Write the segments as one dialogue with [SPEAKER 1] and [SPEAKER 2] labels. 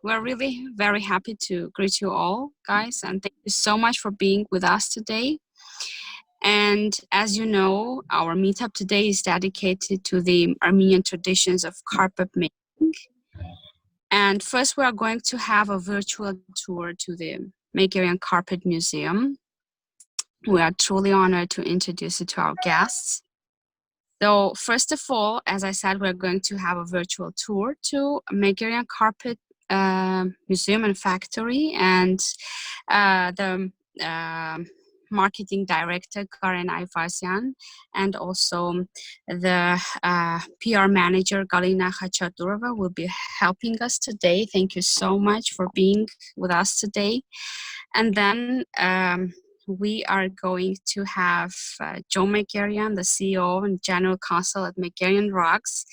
[SPEAKER 1] we're really very happy to greet you all, guys, and thank you so much for being with us today. And as you know, our meetup today is dedicated to the Armenian traditions of carpet making. And first, we are going to have a virtual tour to the Megerian Carpet Museum. We are truly honored to introduce you to our guests. So first of all, as I said, we're going to have a virtual tour to Megerian Carpet Museum and Factory, and the marketing director Karen Ayvazyan, and also the PR manager Galina Khachaturova will be helping us today. Thank you so much for being with us today. And then we are going to have Joe Megerian, the CEO and General Counsel at Megerian Rugs,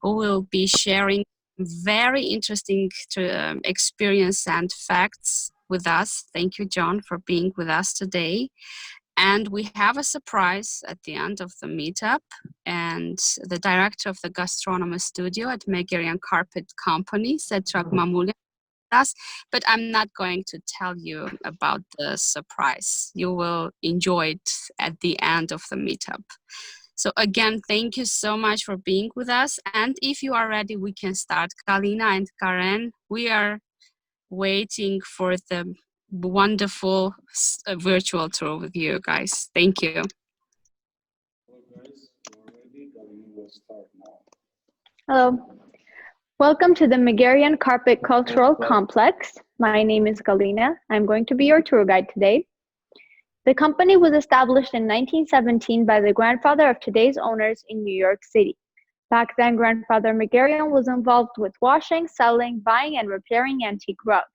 [SPEAKER 1] who will be sharing very interesting experience and facts with us. Thank you, John, for being with us today. And we have a surprise at the end of the meetup, and the director of the gastronomy studio at Megerian Carpet Company, Setrak Mamoulian, us, but I'm not going to tell you about the surprise. You will enjoy it at the end of the meetup. So again, thank you so much for being with us. And if you are ready, we can start. Galina and Karen, we are waiting for the wonderful virtual tour with you guys. Thank you.
[SPEAKER 2] Hello guys, we're ready. Galina will start now.
[SPEAKER 3] Hello. Welcome to the Megerian Carpet Cultural Complex. My name is Galina. I'm going to be your tour guide today. The company was established in 1917 by the grandfather of today's owners in New York City. Back then, Grandfather Megerian was involved with washing, selling, buying, and repairing antique rugs.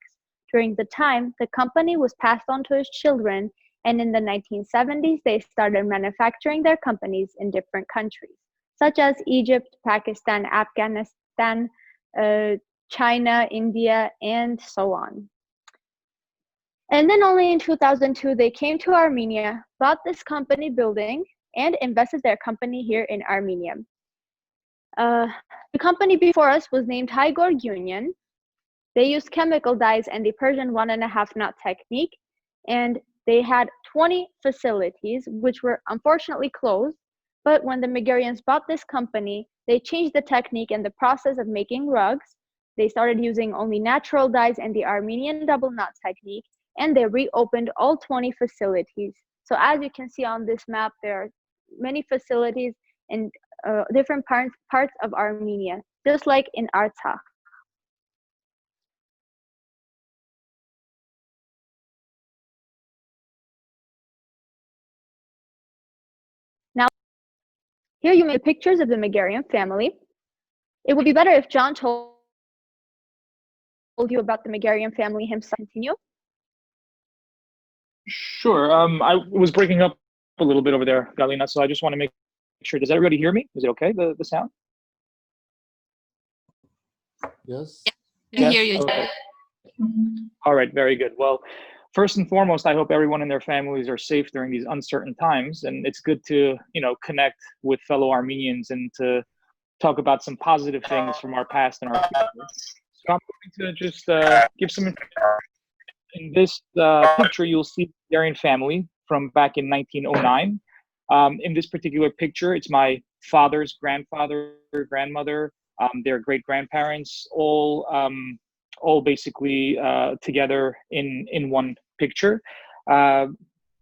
[SPEAKER 3] During the time, the company was passed on to his children, and in the 1970s, they started manufacturing their companies in different countries, such as Egypt, Pakistan, Afghanistan, China, India, and so on. And then only in 2002, they came to Armenia, bought this company building, and invested their company here in Armenia. The company before us was named Haigor Union. They used chemical dyes and the Persian 1.5 knot technique, and they had 20 facilities, which were unfortunately closed. But when the Megerians bought this company, they changed the technique and the process of making rugs. They started using only natural dyes and the Armenian double knot technique, and they reopened all 20 facilities. So as you can see on this map, there are many facilities in different parts of Armenia, just like in Artsakh. Now, here you make pictures of the Megerian family. It would be better if John told you about the Megerian family himself. Continue.
[SPEAKER 2] Sure. I was breaking up a little bit over there, Galina, so I just want to make sure. Does everybody hear me? Is it okay, the sound?
[SPEAKER 4] Yes.
[SPEAKER 1] We hear you.
[SPEAKER 2] Okay. All right, very good. Well, first and foremost, I hope everyone and their families are safe during these uncertain times, and it's good to, connect with fellow Armenians and to talk about some positive things from our past and our future. So I'm going to just give some information. In this picture, you'll see the Megerian family from back in 1909. In this particular picture, it's my father's grandfather, grandmother, their great-grandparents, all basically together in one picture. Galina,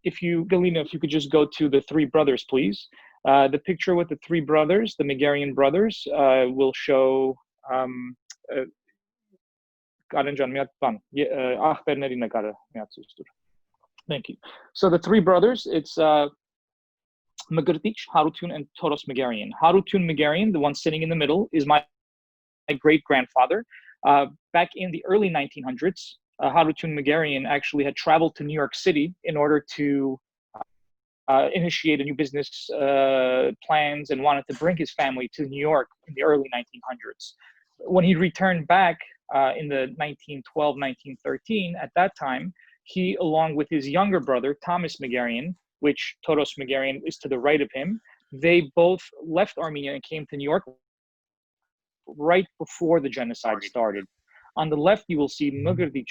[SPEAKER 2] if you could just go to the three brothers, please. The picture with the three brothers, the Megerian brothers, will show Thank you. So the three brothers, it's Megerdich, Harutun, and Toros Megerian. Harutun Megerian, the one sitting in the middle, is my great-grandfather. Back in the early 1900s, Harutun Megerian actually had traveled to New York City in order to initiate a new business plans and wanted to bring his family to New York in the early 1900s. When he returned back in the 1912, 1913, at that time, he, along with his younger brother, Thomas Megerian, which Toros Megerian is to the right of him, they both left Armenia and came to New York right before the genocide started. On the left, you will see Megerian.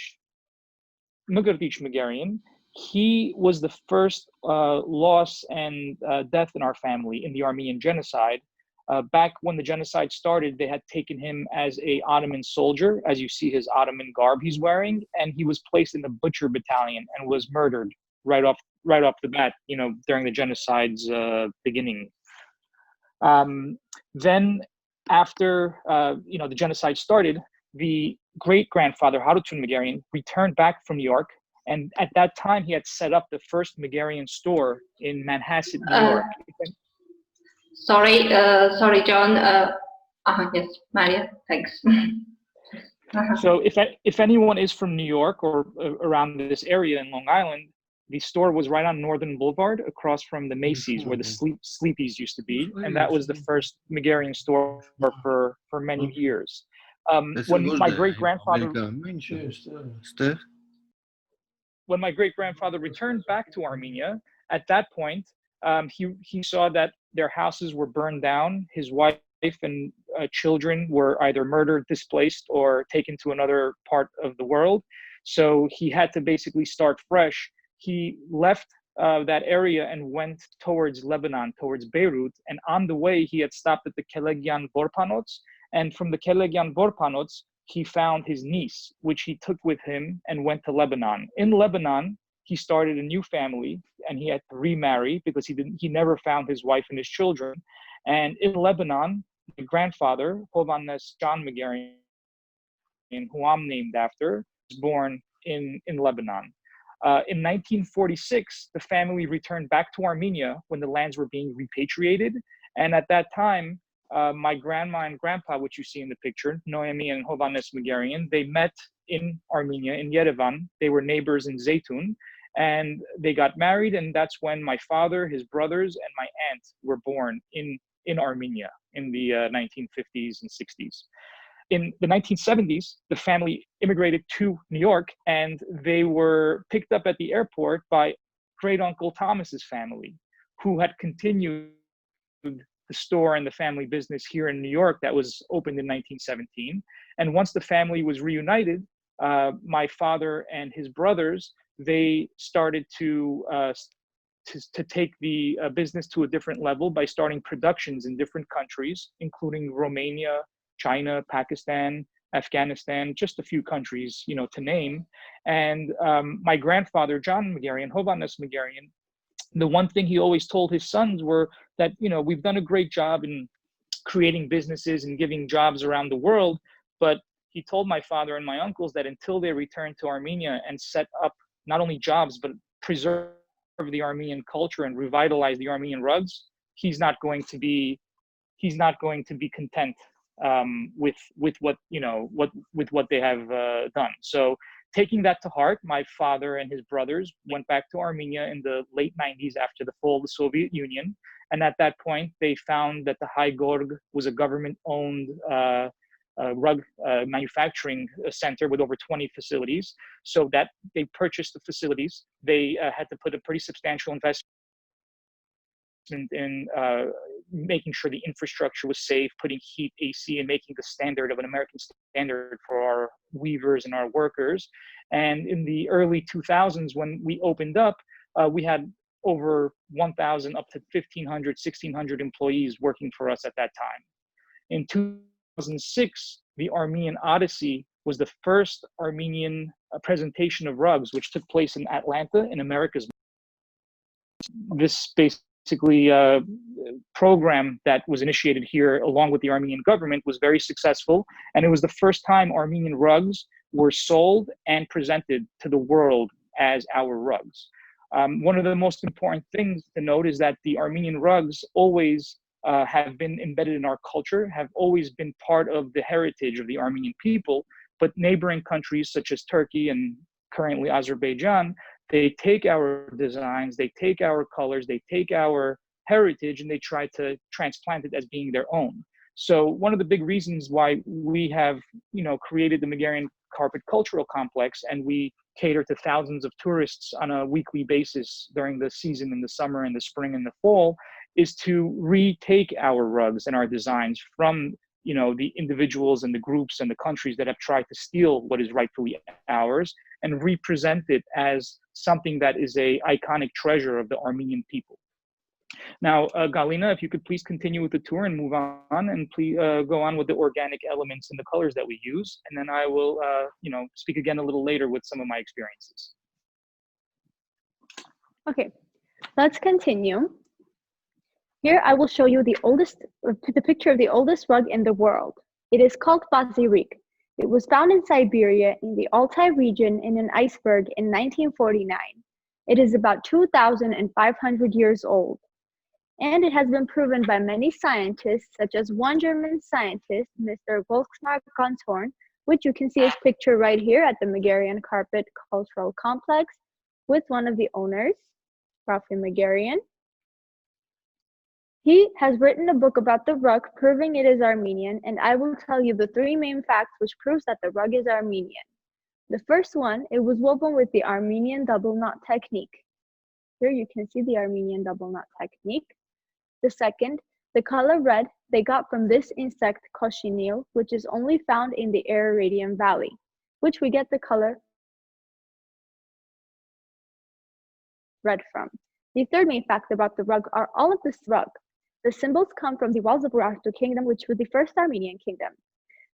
[SPEAKER 2] He was the first loss and death in our family in the Armenian genocide. Back when the genocide started, they had taken him as a Ottoman soldier, as you see his Ottoman garb he's wearing, and he was placed in the butcher battalion and was murdered right off the bat, during the genocide's beginning. Then after the genocide started, the great-grandfather Harutun Megerian returned back from New York, and at that time he had set up the first Megerian store in Manhasset, New York.
[SPEAKER 4] Sorry, John. Yes, Maria, thanks.
[SPEAKER 2] So if anyone is from New York or around this area in Long Island, the store was right on Northern Boulevard, across from the Macy's, where the Sleepy's used to be, and that was the first Megerian store for many years. When my great-grandfather returned back to Armenia, at that point, he saw that their houses were burned down. His wife and children were either murdered, displaced, or taken to another part of the world. So he had to basically start fresh. He left that area and went towards Lebanon, towards Beirut. And on the way, he had stopped at the Kelegian Borpanots. And from the Kelegian Borpanots, he found his niece, which he took with him and went to Lebanon. In Lebanon, he started a new family, and he had to remarry because he never found his wife and his children. And in Lebanon, my grandfather, Hovannes John Megerian, who I'm named after, was born in Lebanon. In 1946, the family returned back to Armenia when the lands were being repatriated. And at that time, my grandma and grandpa, which you see in the picture, Noemi and Hovannes Megerian, they met in Armenia, in Yerevan. They were neighbors in Zeytun, and they got married. And that's when my father, his brothers, and my aunt were born in Armenia in the 1950s and 60s. In the 1970s, the family immigrated to New York, and they were picked up at the airport by great uncle Thomas's family, who had continued the store and the family business here in New York that was opened in 1917. And once the family was reunited, my father and his brothers, they started to take the business to a different level by starting productions in different countries, including Romania, China, Pakistan, Afghanistan, just a few countries, to name. And my grandfather, John Megerian, Hovannes Megerian, the one thing he always told his sons were that, we've done a great job in creating businesses and giving jobs around the world. But he told my father and my uncles that until they return to Armenia and set up not only jobs, but preserve the Armenian culture and revitalize the Armenian rugs, he's not going to be content with what with what they have done. So taking that to heart, my father and his brothers went back to Armenia in the late 90s after the fall of the Soviet Union. And at that point, they found that the High Gorg was a government-owned rug manufacturing center with over 20 facilities. So that they purchased the facilities. They had to put a pretty substantial investment in making sure the infrastructure was safe, putting heat, AC, and making the standard of an American standard for our weavers and our workers. And in the early 2000s, when we opened up, we had over 1,000 up to 1,500, 1,600 employees working for us at that time. In 2006, the Armenian Odyssey was the first Armenian presentation of rugs, which took place in Atlanta in America's. This basically program that was initiated here along with the Armenian government was very successful, and it was the first time Armenian rugs were sold and presented to the world as our rugs. One of the most important things to note is that the Armenian rugs always have been embedded in our culture, have always been part of the heritage of the Armenian people, but neighboring countries such as Turkey and currently Azerbaijan, they take our designs, they take our colors, they take our heritage, and they try to transplant it as being their own. So one of the big reasons why we have, created the Megerian Carpet Cultural Complex, and we cater to thousands of tourists on a weekly basis during the season in the summer and the spring and the fall, is to retake our rugs and our designs from the individuals and the groups and the countries that have tried to steal what is rightfully ours and represent it as something that is a iconic treasure of the Armenian people. Now, Galina, if you could please continue with the tour and move on, and please go on with the organic elements and the colors that we use, and then I will, speak again a little later with some of my experiences.
[SPEAKER 3] Okay, let's continue. Here I will show you the picture of the oldest rug in the world. It is called Bazirik. It was found in Siberia in the Altai region in an iceberg in 1949. It is about 2,500 years old. And it has been proven by many scientists, such as one German scientist, Mr. Volksmar Ganzhorn, which you can see his picture right here at the Megerian Carpet Cultural Complex with one of the owners, Rafi Megerian. He has written a book about the rug, proving it is Armenian, and I will tell you the 3 main facts which proves that the rug is Armenian. The first one, it was woven with the Armenian double knot technique. Here you can see the Armenian double knot technique. The second, the color red they got from this insect cochineal, which is only found in the Arabian Valley, which we get the color red from. The third main fact about the rug are all of this rug. The symbols come from the walls of Urartu Kingdom, which was the first Armenian kingdom.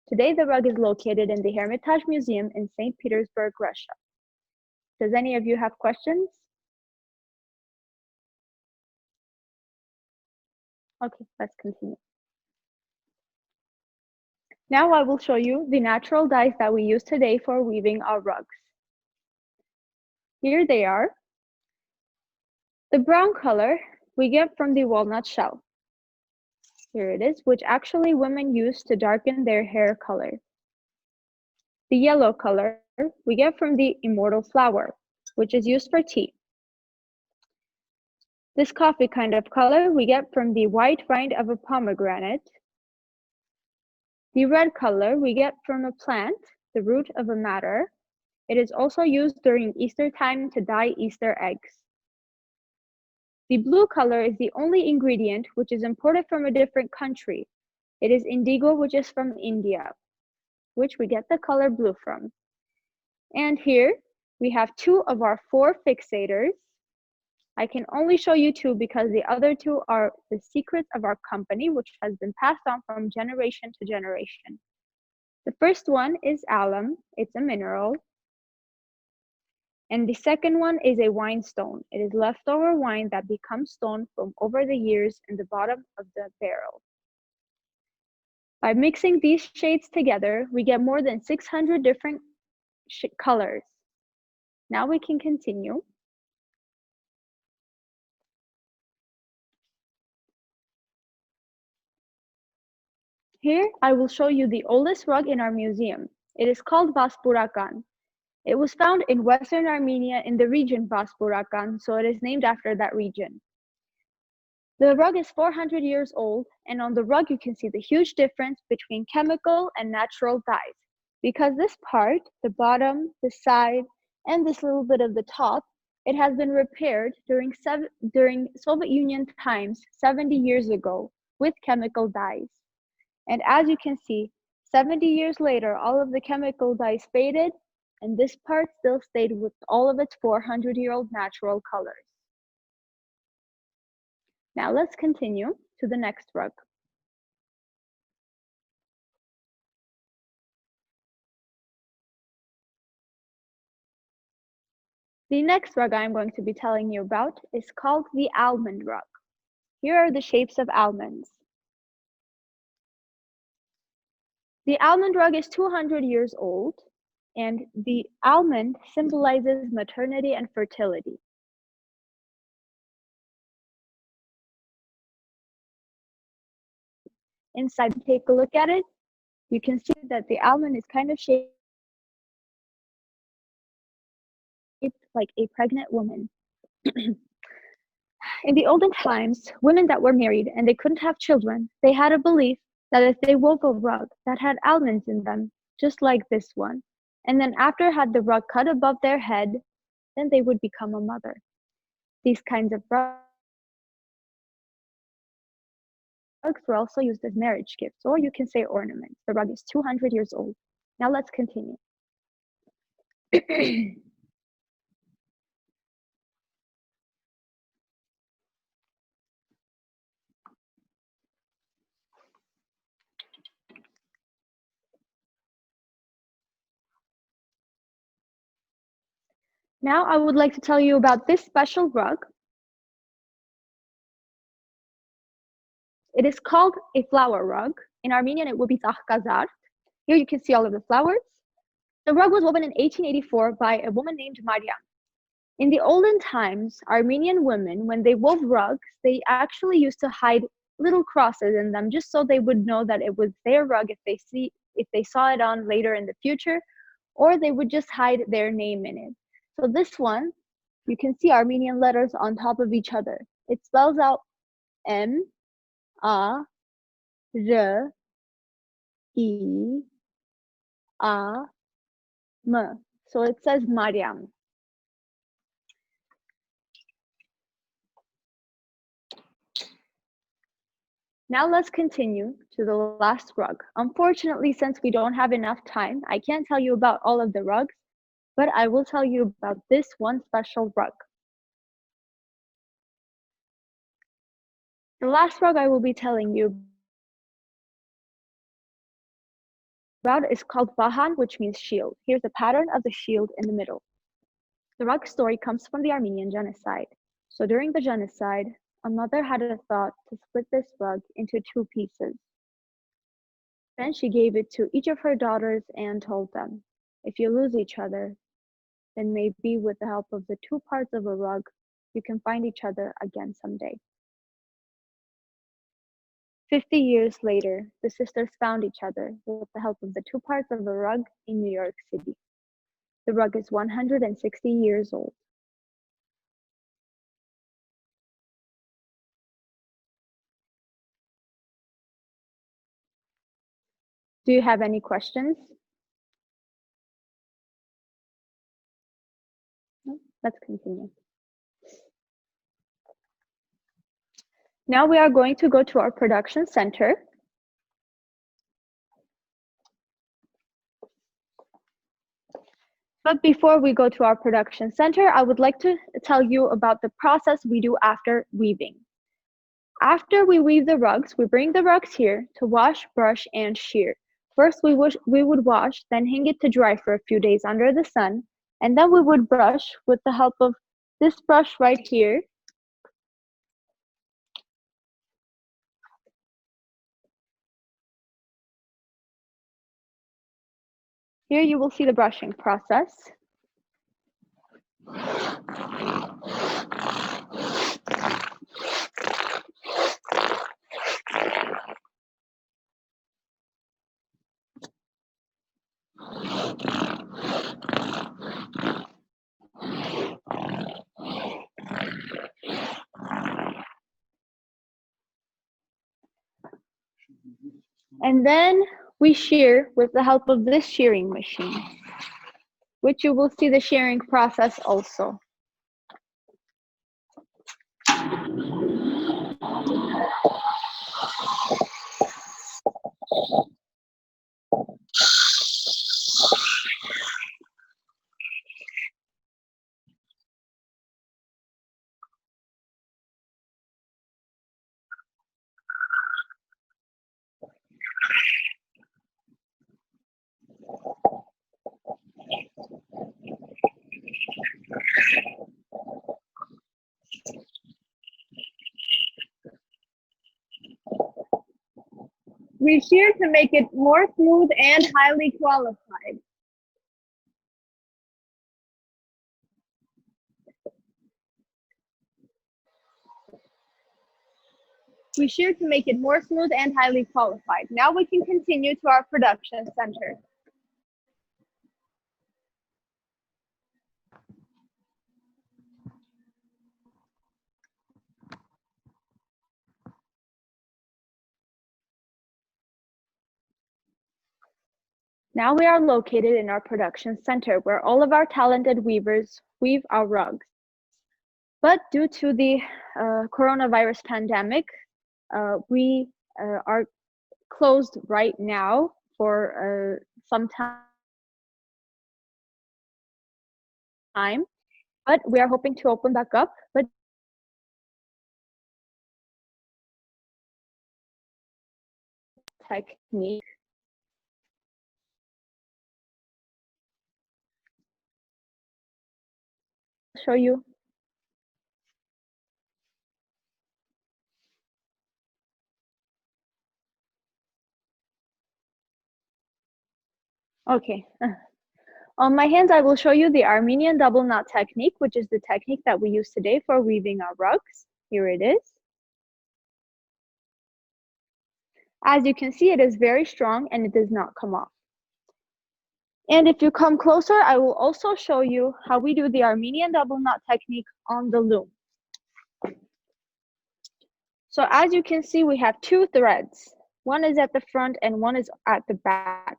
[SPEAKER 3] Today, the rug is located in the Hermitage Museum in St. Petersburg, Russia. Does any of you have questions? Okay, let's continue. Now I will show you the natural dyes that we use today for weaving our rugs. Here they are. The brown color we get from the walnut shell. Here it is, which actually women use to darken their hair color. The yellow color we get from the immortal flower, which is used for tea. This coffee kind of color we get from the white rind of a pomegranate. The red color we get from a plant, the root of a madder. It is also used during Easter time to dye Easter eggs. The blue color is the only ingredient which is imported from a different country. It is indigo, which is from India, which we get the color blue from. And here we have 2 of our 4 fixators. I can only show you 2 because the other 2 are the secrets of our company, which has been passed on from generation to generation. The first one is alum. It's a mineral. And the second one is a wine stone. It is leftover wine that becomes stone from over the years in the bottom of the barrel. By mixing these shades together, we get more than 600 different colors. Now we can continue. Here, I will show you the oldest rug in our museum. It is called Vaspurakan. It was found in Western Armenia in the region Vaspurakan, so it is named after that region. The rug is 400 years old, and on the rug you can see the huge difference between chemical and natural dyes. Because this part, the bottom, the side, and this little bit of the top, it has been repaired during Soviet Union times 70 years ago with chemical dyes. And as you can see, 70 years later, all of the chemical dyes faded, and this part still stayed with all of its 400-year-old natural colors. Now let's continue to the next rug. The next rug I'm going to be telling you about is called the almond rug. Here are the shapes of almonds. The almond rug is 200 years old, and the almond symbolizes maternity and fertility. Inside, take a look at it. You can see that the almond is kind of shaped like a pregnant woman. In the olden times, women that were married and they couldn't have children, they had a belief that if they wove a rug that had almonds in them, just like this one, and then after had the rug cut above their head, then they would become a mother. These kinds of rugs Rugs were also used as marriage gifts, or you can say ornaments. The rug is 200 years old. Now let's continue. Now I would like to tell you about this special rug. It is called a flower rug. In Armenian, it would be tahkazar. Here you can see all of the flowers. The rug was woven in 1884 by a woman named Mariam. In the olden times, Armenian women, when they wove rugs, they actually used to hide little crosses in them just so they would know that it was their rug if they saw it on later in the future, or they would just hide their name in it. So this one, you can see Armenian letters on top of each other. It spells out M, A, R, E, A, M. So it says Mariam. Now let's continue to the last rug. Unfortunately, since we don't have enough time, I can't tell you about all of the rugs, but I will tell you about this one special rug. The last rug I will be telling you about is called Vahan, which means shield. Here's a pattern of the shield in the middle. The rug story comes from the Armenian genocide. So during the genocide, a mother had a thought to split this rug into 2 pieces. Then she gave it to each of her daughters and told them, if you lose each other, then maybe with the help of the 2 parts of a rug, you can find each other again someday. 50 years later, the sisters found each other with the help of the 2 parts of a rug in New York City. The rug is 160 years old. Do you have any questions? No? Let's continue. Now we are going to go to our production center. But before we go to our production center, I would like to tell you about the process we do after weaving. After we weave the rugs, we bring the rugs here to wash, brush, and shear. First, we would wash, then hang it to dry for a few days under the sun, and then we would brush with the help of this brush right here. Here you will see the brushing process. And then we shear with the help of this shearing machine, which you will see the shearing process also. We shear to make it more smooth and highly qualified. We shear to make it more smooth and highly qualified. Now we can continue to our production center. Now we are located in our production center where all of our talented weavers weave our rugs. But due to the coronavirus pandemic, we are closed right now for some time, but we are hoping to open back up. But technique. I'll show you. Okay. On my hands, I will show you the Armenian double knot technique, which is the technique that we use today for weaving our rugs. Here it is. As you can see, it is very strong and it does not come off. And if you come closer, I will also show you how we do the Armenian double knot technique on the loom. So as you can see, we have two threads. One is at the front and one is at the back.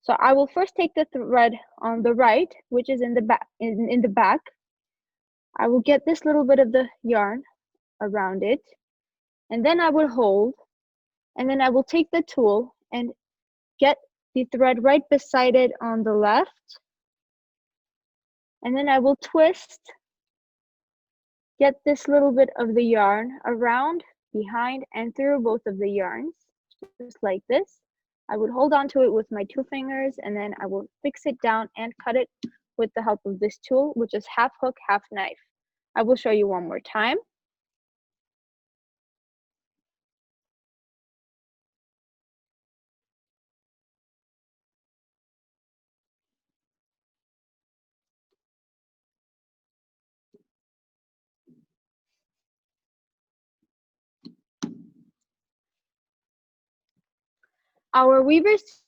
[SPEAKER 3] So I will first take the thread on the right, which is in the back. In the back, I will get this little bit of the yarn around it, and then I will hold, and then I will take the tool and get the thread right beside it on the left, and then I will twist, get this little bit of the yarn around, behind, and through both of the yarns, just like this. I would hold on to it with my two fingers, and then I will fix it down and cut it with the help of this tool, which is half hook, half knife. I will show you one more time. Our weavers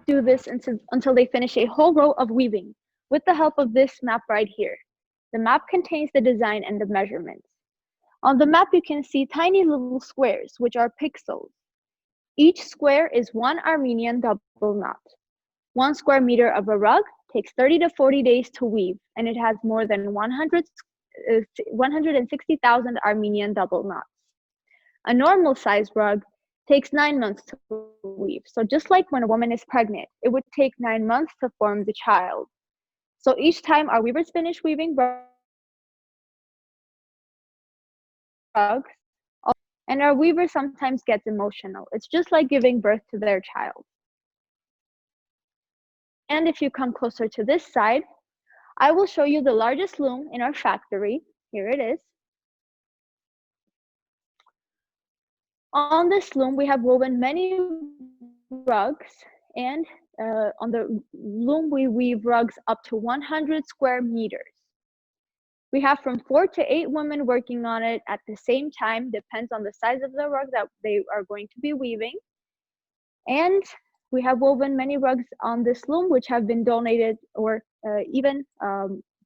[SPEAKER 3] do this until they finish a whole row of weaving with the help of this map right here. The map contains the design and the measurements. On the map, you can see tiny little squares, which are pixels. Each square is one Armenian double knot. 1 square meter of a rug takes 30 to 40 days to weave, and it has more than 160,000 Armenian double knots. A normal size rug takes 9 months to weave. So just like when a woman is pregnant, it would take 9 months to form the child. So each time our weavers finish weaving rugs, and our weaver sometimes gets emotional. It's just like giving birth to their child. And if you come closer to this side, I will show you the largest loom in our factory. Here it is. On this loom, we have woven many rugs, and on the loom, we weave rugs up to 100 square meters. We have from 4 to 8 women working on it at the same time, depends on the size of the rug that they are going to be weaving. And we have woven many rugs on this loom, which have been donated or even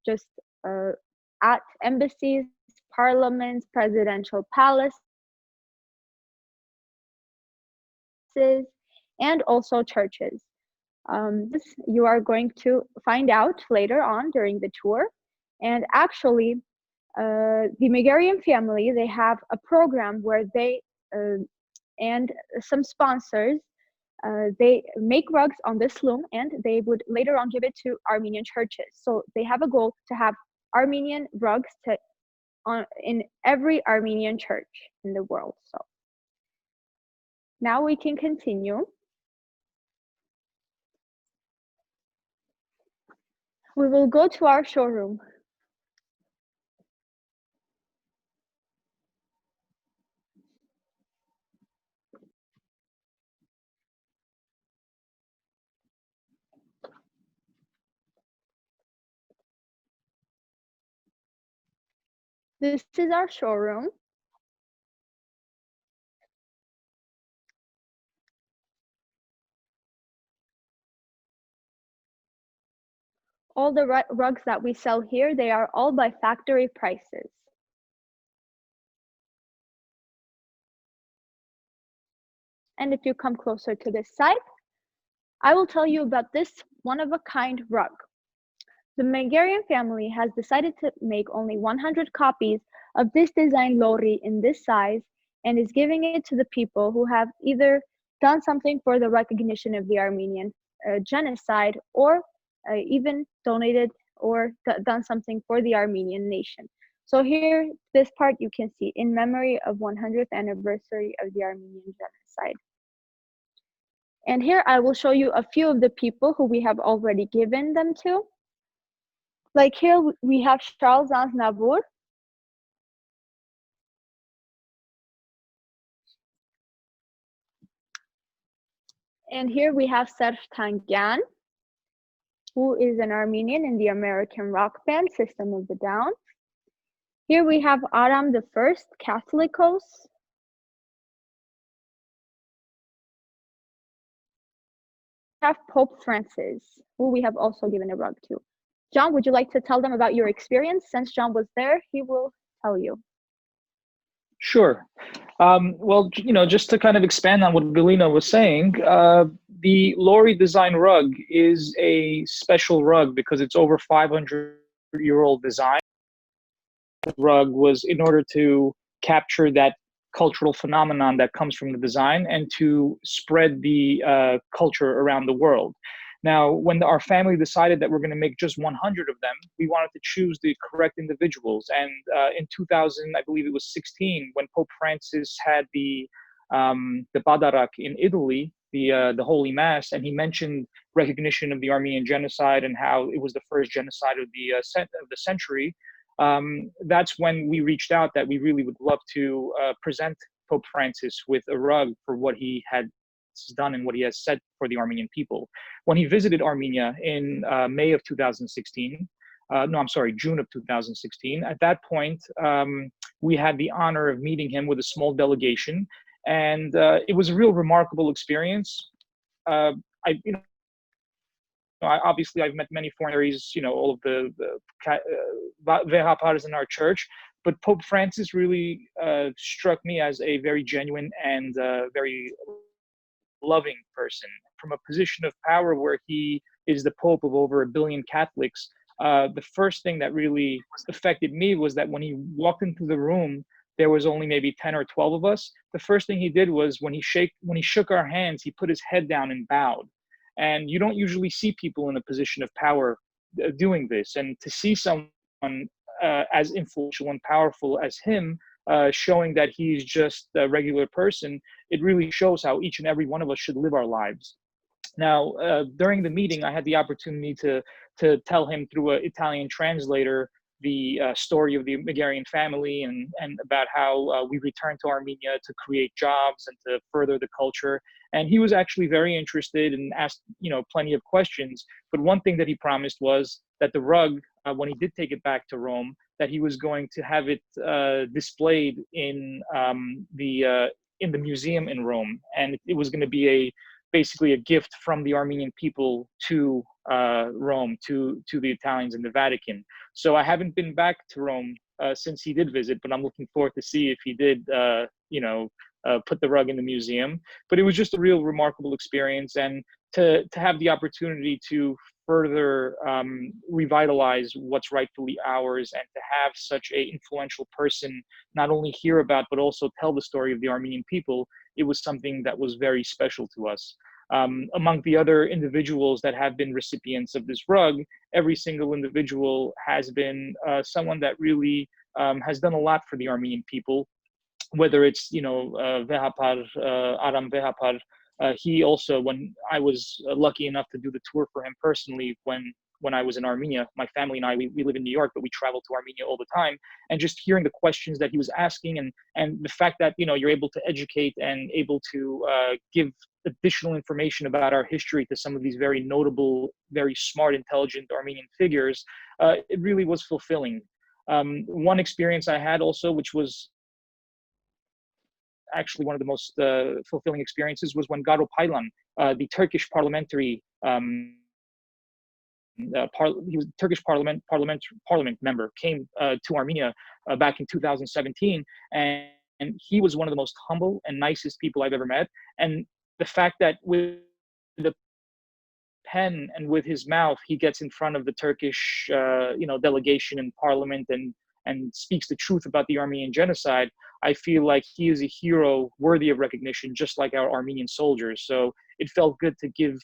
[SPEAKER 3] just at embassies, parliaments, presidential palaces, and also churches. This you are going to find out later on during the tour. And actually, the Megerian family, they have a program where they and some sponsors, they make rugs on this loom, and they would later on give it to Armenian churches. So they have a goal to have Armenian rugs in every Armenian church in the world. So now we can continue. We will go to our showroom. This is our showroom. All the rugs that we sell here, they are all by factory prices. And if you come closer to this side, I will tell you about this one-of-a-kind rug. The Megerian family has decided to make only 100 copies of this design lori in this size and is giving it to the people who have either done something for the recognition of the Armenian genocide, or even donated or done something for the Armenian nation. So here, this part you can see, in memory of 100th anniversary of the Armenian genocide. And here I will show you a few of the people who we have already given them to. Like here we have Charles Aznavour. And here we have Serj Tangian, who is an Armenian in the American rock band System of a Down. Here we have Aram I, Catholicos. We have Pope Francis, who we have also given a rug to. John, would you like to tell them about your experience? Since John was there, he will tell you.
[SPEAKER 2] Sure. Well, just to kind of expand on what Galina was saying, the Lori design rug is a special rug because it's over 500-year-old design. The rug was in order to capture that cultural phenomenon that comes from the design and to spread the culture around the world. Now, when our family decided that we're going to make just 100 of them, we wanted to choose the correct individuals. And in 2000, I believe it was 16, when Pope Francis had the Badarak in Italy, the Holy Mass, and he mentioned recognition of the Armenian genocide and how it was the first genocide of the century. That's when we reached out that we really would love to present Pope Francis with a rug for what he had done and what he has said for the Armenian people. When he visited Armenia in May of 2016, June of 2016, at that point, we had the honor of meeting him with a small delegation, and it was a real remarkable experience. Obviously, I've met many foreigners, all of the Vehapars in our church, but Pope Francis really struck me as a very genuine and very loving person. From a position of power where he is the Pope of over 1 billion Catholics, the first thing that really affected me was that when he walked into the room, there was only maybe 10 or 12 of us. The first thing he did was when he shook our hands, he put his head down and bowed. And you don't usually see people in a position of power doing this. And to see someone as influential and powerful as him, showing that he's just a regular person, it really shows how each and every one of us should live our lives. Now, during the meeting, I had the opportunity to tell him through an Italian translator the story of the Megerian family and about how we returned to Armenia to create jobs and to further the culture. And he was actually very interested and asked, plenty of questions. But one thing that he promised was that the rug, when he did take it back to Rome, that he was going to have it displayed in the museum in Rome, and it was going to be basically a gift from the Armenian people to Rome, to the Italians in the Vatican. So I haven't been back to Rome since he did visit, but I'm looking forward to see if he did, put the rug in the museum. But it was just a real remarkable experience, and to have the opportunity to further revitalize what's rightfully ours, and to have such an influential person not only hear about but also tell the story of the Armenian people, it was something that was very special to us. Among the other individuals that have been recipients of this rug, every single individual has been someone that really has done a lot for the Armenian people, whether it's, Vehapar, Aram Vehapar. He also, when I was lucky enough to do the tour for him personally, when I was in Armenia, my family and I, we live in New York, but we travel to Armenia all the time. And just hearing the questions that he was asking, and the fact that, you're able to educate and able to give additional information about our history to some of these very notable, very smart, intelligent Armenian figures, it really was fulfilling. One experience I had also, which was actually one of the most fulfilling experiences, was when Garo Paylan, the Turkish parliamentary he was a Turkish parliament member, came to Armenia back in 2017, and he was one of the most humble and nicest people I've ever met. And the fact that with the pen and with his mouth, he gets in front of the Turkish delegation in parliament and speaks the truth about the Armenian genocide, I feel like he is a hero worthy of recognition, just like our Armenian soldiers. So it felt good to give,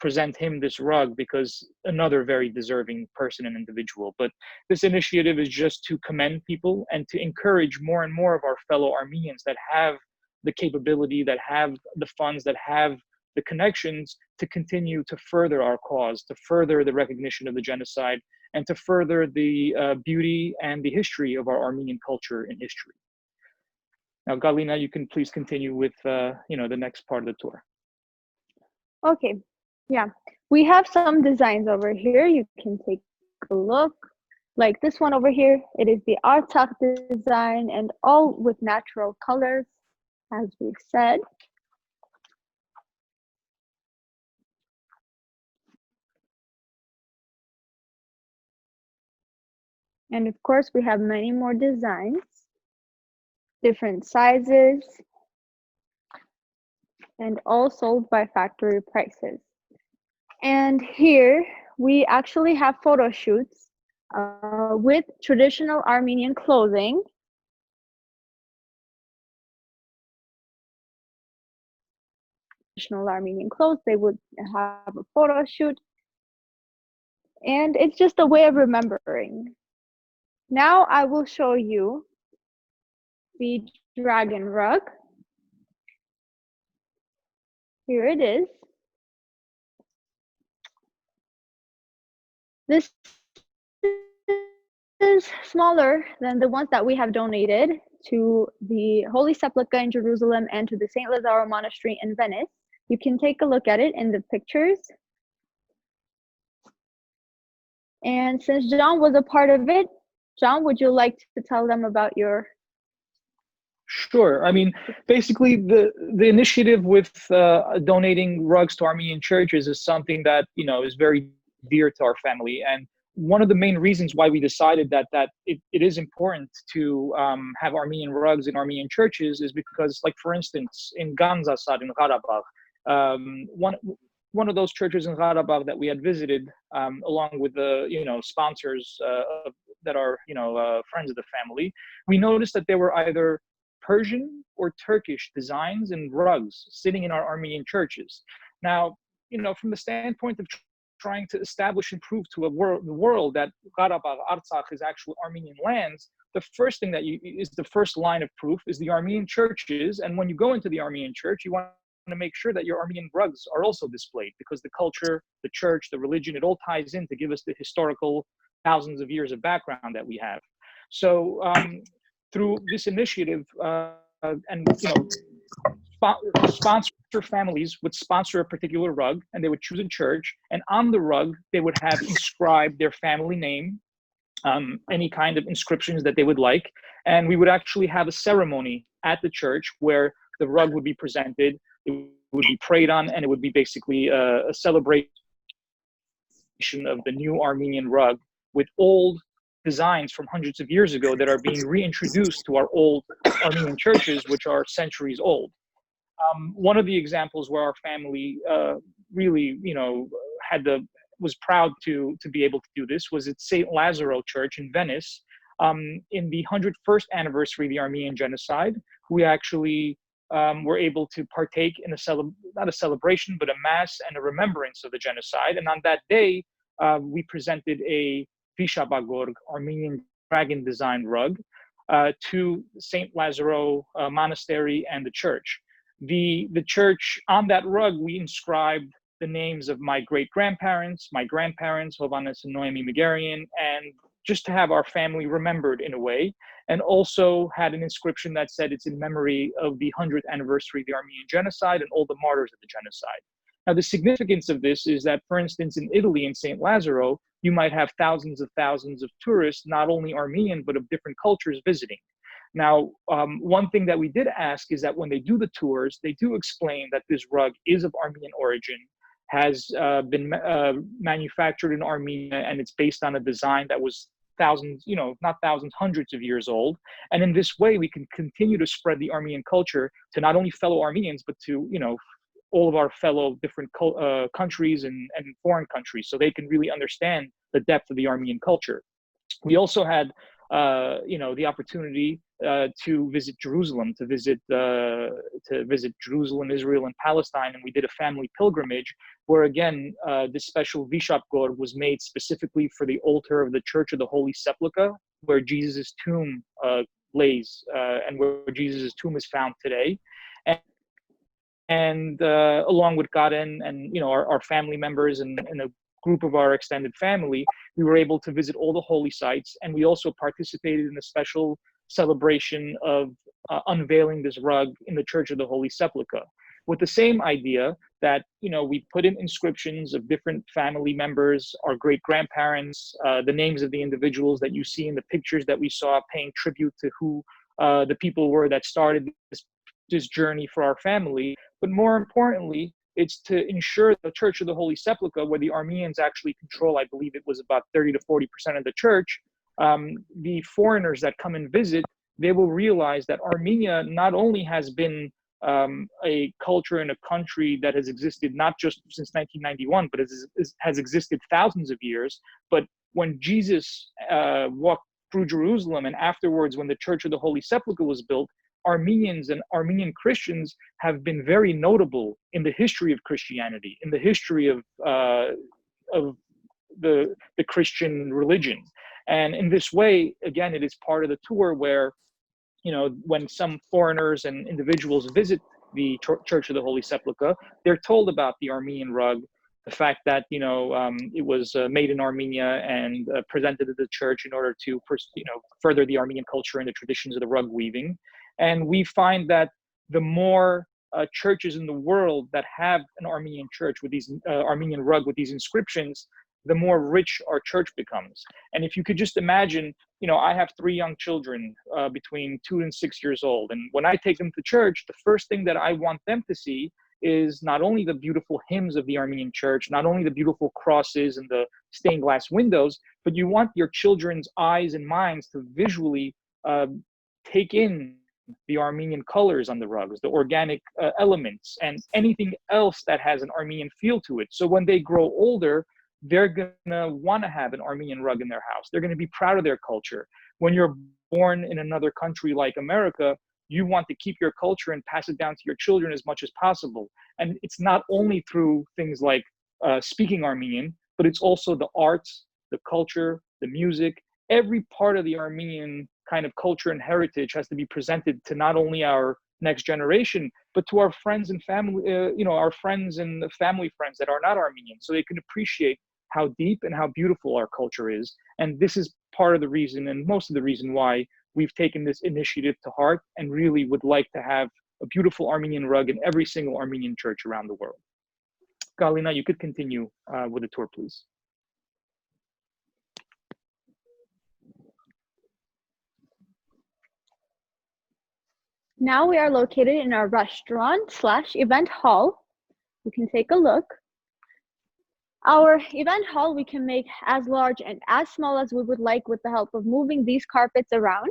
[SPEAKER 2] present him this rug, because another very deserving person and individual. But this initiative is just to commend people and to encourage more and more of our fellow Armenians that have the capability, that have the funds, that have the connections to continue to further our cause, to further the recognition of the genocide, and to further the beauty and the history of our Armenian culture and history. Now, Galina, you can please continue with the next part of the tour.
[SPEAKER 3] Okay, yeah, we have some designs over here. You can take a look. Like this one over here, it is the Artsakh design, and all with natural colors, as we've said. And of course, we have many more designs, different sizes, and all sold by factory prices. And here we actually have photo shoots with traditional Armenian clothing. Traditional Armenian clothes, they would have a photo shoot. And it's just a way of remembering. Now I will show you the dragon rug. Here it is. This is smaller than the ones that we have donated to the Holy Sepulchre in Jerusalem and to the St. Lazaro Monastery in Venice. You can take a look at it in the pictures. And since John was a part of it, John, would you like to tell them about your?
[SPEAKER 2] Sure. I mean, basically, the initiative with donating rugs to Armenian churches is something that is very dear to our family, and one of the main reasons why we decided that it is important to have Armenian rugs in Armenian churches is because, like, for instance, in Ganzasar in Qarabağ, one of those churches in Qarabağ that we had visited, along with the sponsors that are friends of the family, we noticed that there were either Persian or Turkish designs and rugs sitting in our Armenian churches. Now, from the standpoint of trying to establish and prove to the world that Qarabağ, Artsakh is actual Armenian lands, the first thing that is the first line of proof is the Armenian churches. And when you go into the Armenian church, you want to make sure that your Armenian rugs are also displayed, because the culture, the church, the religion, it all ties in to give us the historical thousands of years of background that we have. So through this initiative, and sponsor families would sponsor a particular rug, and they would choose a church, and on the rug they would have inscribed their family name, any kind of inscriptions that they would like, and we would actually have a ceremony at the church where the rug would be presented, it would be prayed on, and it would be basically a celebration of the new Armenian rug with old designs from hundreds of years ago that are being reintroduced to our old Armenian churches, which are centuries old. One of the examples where our family really, was proud to be able to do this was at St. Lazaro Church in Venice. In the 101st anniversary of the Armenian genocide, we actually were able to partake in not a celebration, but a mass and a remembrance of the genocide. And on that day, we presented a Vishabagorg Armenian dragon design rug to St. Lazaro Monastery and the church. The church, on that rug, we inscribed the names of my great-grandparents, my grandparents, Hovannes and Noemi Megerian, and just to have our family remembered in a way, and also had an inscription that said it's in memory of the 100th anniversary of the Armenian genocide and all the martyrs of the genocide. Now, the significance of this is that, for instance, in Italy, in St. Lazaro, you might have thousands of tourists, not only Armenian, but of different cultures visiting. Now, one thing that we did ask is that when they do the tours, they do explain that this rug is of Armenian origin, has been manufactured in Armenia, and it's based on a design that was thousands, not thousands, hundreds of years old. And in this way, we can continue to spread the Armenian culture to not only fellow Armenians, but to, all of our fellow different countries and foreign countries, so they can really understand the depth of the Armenian culture. We also had the opportunity to visit Jerusalem, to visit Jerusalem, Israel, and Palestine, and we did a family pilgrimage where again this special Vishapgor was made specifically for the altar of the Church of the Holy Sepulchre, where Jesus' tomb lays, and where Jesus' tomb is found today. And along with Karen and our family members and a group of our extended family, we were able to visit all the holy sites, and we also participated in a special celebration of unveiling this rug in the Church of the Holy Sepulchre, with the same idea that we put in inscriptions of different family members, our great grandparents, the names of the individuals that you see in the pictures that we saw, paying tribute to who the people were that started this journey for our family. But more importantly, it's to ensure the Church of the Holy Sepulchre, where the Armenians actually control, I believe it was about 30 to 40% of the church, the foreigners that come and visit, they will realize that Armenia not only has been a culture and a country that has existed not just since 1991, but has existed thousands of years. But when Jesus walked through Jerusalem, and afterwards when the Church of the Holy Sepulchre was built, Armenians and Armenian Christians have been very notable in the history of Christianity, in the history of the Christian religion. And in this way, again, it is part of the tour where, when some foreigners and individuals visit the Church of the Holy Sepulchre, they're told about the Armenian rug, the fact that, it was made in Armenia and presented to the church in order to, further the Armenian culture and the traditions of the rug weaving. And we find that the more churches in the world that have an Armenian church with these Armenian rug with these inscriptions, the more rich our church becomes. And if you could just imagine, I have 3 young children between 2 and 6 years old. And when I take them to church, the first thing that I want them to see is not only the beautiful hymns of the Armenian church, not only the beautiful crosses and the stained glass windows, but you want your children's eyes and minds to visually take in the Armenian colors on the rugs, the organic elements, and anything else that has an Armenian feel to it. So when they grow older, they're going to want to have an Armenian rug in their house. They're going to be proud of their culture. When you're born in another country like America, you want to keep your culture and pass it down to your children as much as possible. And it's not only through things like speaking Armenian, but it's also the arts, the culture, the music. Every part of the Armenian kind of culture and heritage has to be presented to not only our next generation, but to our friends and family, our friends and family friends that are not Armenian, so they can appreciate how deep and how beautiful our culture is. And this is part of the reason, and most of the reason, why we've taken this initiative to heart and really would like to have a beautiful Armenian rug in every single Armenian church around the world. Galina, you could continue with the tour, please.
[SPEAKER 3] Now we are located in our restaurant/event hall. You can take a look. Our event hall we can make as large and as small as we would like with the help of moving these carpets around.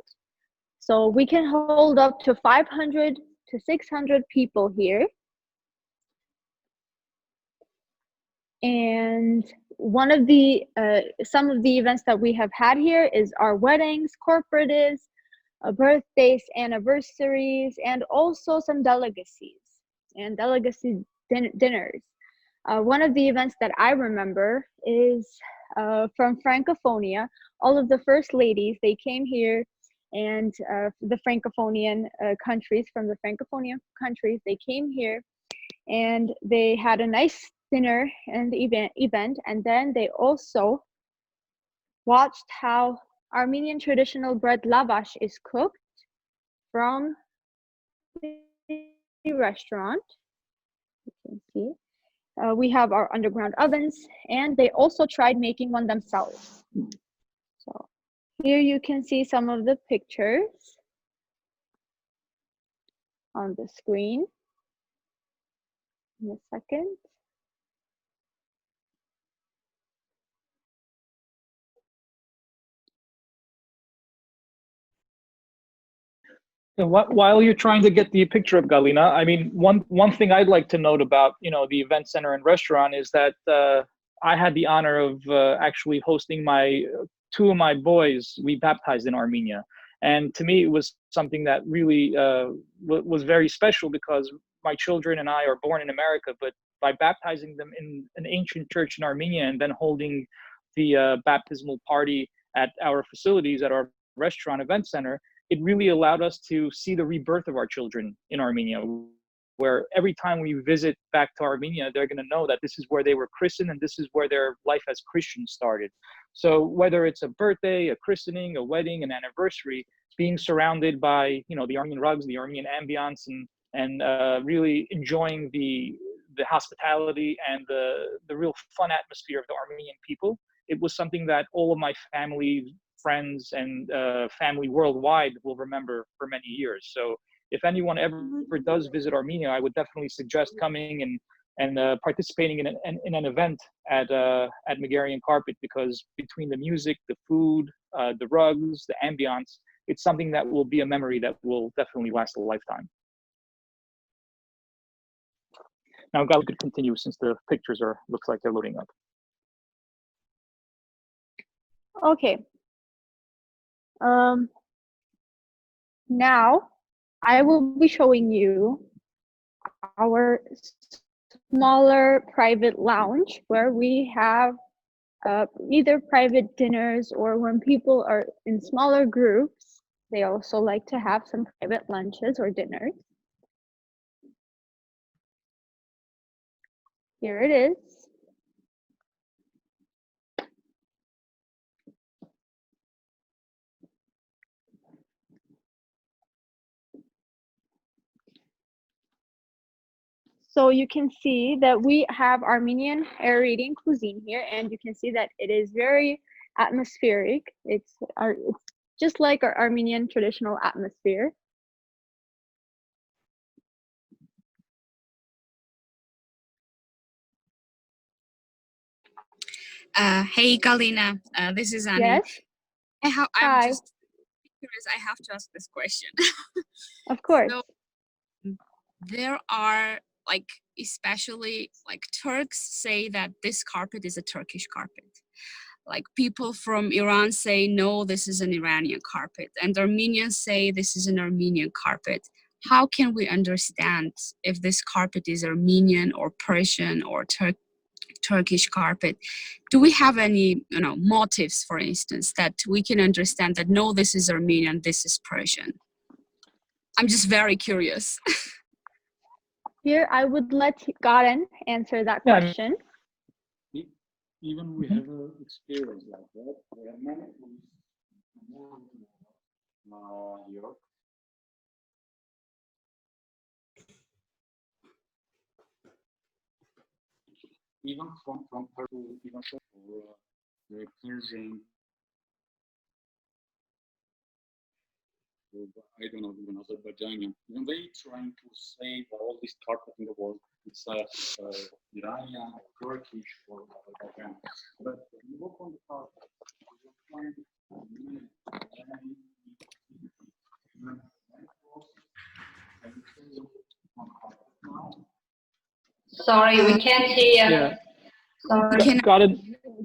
[SPEAKER 3] So we can hold up to 500 to 600 people here. And one of the some of the events that we have had here is our weddings, corporatives, birthdays, anniversaries, and also some delegacies and delegacy dinners. One of the events that I remember is from Francophonia. All of the first ladies, they came here, and the Francophonian countries, from the Francophonia countries, they came here and they had a nice dinner and event, and then they also watched how Armenian traditional bread lavash is cooked from the restaurant. You can see. We have our underground ovens, and they also tried making one themselves. So here you can see some of the pictures on the screen. In a second.
[SPEAKER 2] While you're trying to get the picture of Galina, I mean, one thing I'd like to note about the event center and restaurant is that I had the honor of actually hosting my two of my boys, we baptized in Armenia. And to me, it was something that really was very special, because my children and I are born in America, but by baptizing them in an ancient church in Armenia and then holding the baptismal party at our facilities, at our restaurant event center, it really allowed us to see the rebirth of our children in Armenia, where every time we visit back to Armenia, they're going to know that this is where they were christened and this is where their life as Christians started. So whether it's a birthday, a christening, a wedding, an anniversary, being surrounded by, you know, the Armenian rugs, the Armenian ambiance, and really enjoying the hospitality and the real fun atmosphere of the Armenian people, it was something that all of my family, friends, and family worldwide will remember for many years. So if anyone ever does visit Armenia, I would definitely suggest coming and participating in an event at Megerian Carpet, because between the music, the food, the rugs, the ambiance, it's something that will be a memory that will definitely last a lifetime. Now, Gal could continue since the pictures looks like they're loading up.
[SPEAKER 3] Okay. Now I will be showing you our smaller private lounge, where we have either private dinners, or when people are in smaller groups, they also like to have some private lunches or dinners. Here it is. So you can see that we have Armenian air-eating cuisine here, and you can see that it is very atmospheric. It's just like our Armenian traditional atmosphere.
[SPEAKER 1] Hey, Galina, this is Annie.
[SPEAKER 3] Yes.
[SPEAKER 1] I'm just curious. I have to ask this question.
[SPEAKER 3] Of course.
[SPEAKER 1] So, there are, like, especially like Turks say that this carpet is a Turkish carpet. Like, people from Iran say, no, this is an Iranian carpet. And Armenians say this is an Armenian carpet. How can we understand if this carpet is Armenian or Persian or Turkish carpet? Do we have any, motives, for instance, that we can understand that, no, this is Armenian, this is Persian? I'm just very curious.
[SPEAKER 3] Here, I would let Garen answer that question.
[SPEAKER 5] Even we have an experience like that. There are many Europe. Even from Peru, even from the Persian, I don't know, even Azerbaijani, when they trying to save all this carpet in the world, it's Iranian, Turkish, or Azerbaijan. But when you look on the carpet, you will find
[SPEAKER 4] Sorry, we can't hear.
[SPEAKER 2] Yeah.
[SPEAKER 4] Sorry.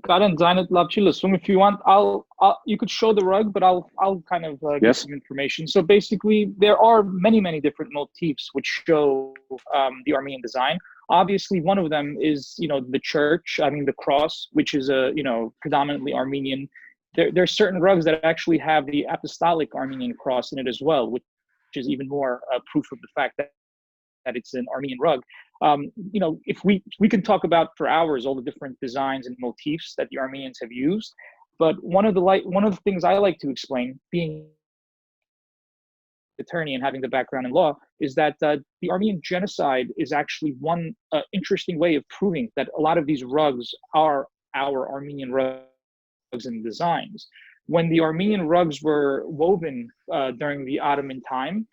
[SPEAKER 2] Garen Zaynet Lapchilasum, if you want, you could show the rug, but I'll kind of give some information. So basically, there are many different motifs which show the Armenian design. Obviously, one of them is, the church, the cross, which is predominantly Armenian. There are certain rugs that actually have the apostolic Armenian cross in it as well, which is even more proof of the fact that it's an Armenian rug. If we can talk about for hours all the different designs and motifs that the Armenians have used, but one of the things I like to explain, being attorney and having the background in law, is that the Armenian genocide is actually one interesting way of proving that a lot of these rugs are our Armenian rugs and designs. When the Armenian rugs were woven during the Ottoman time,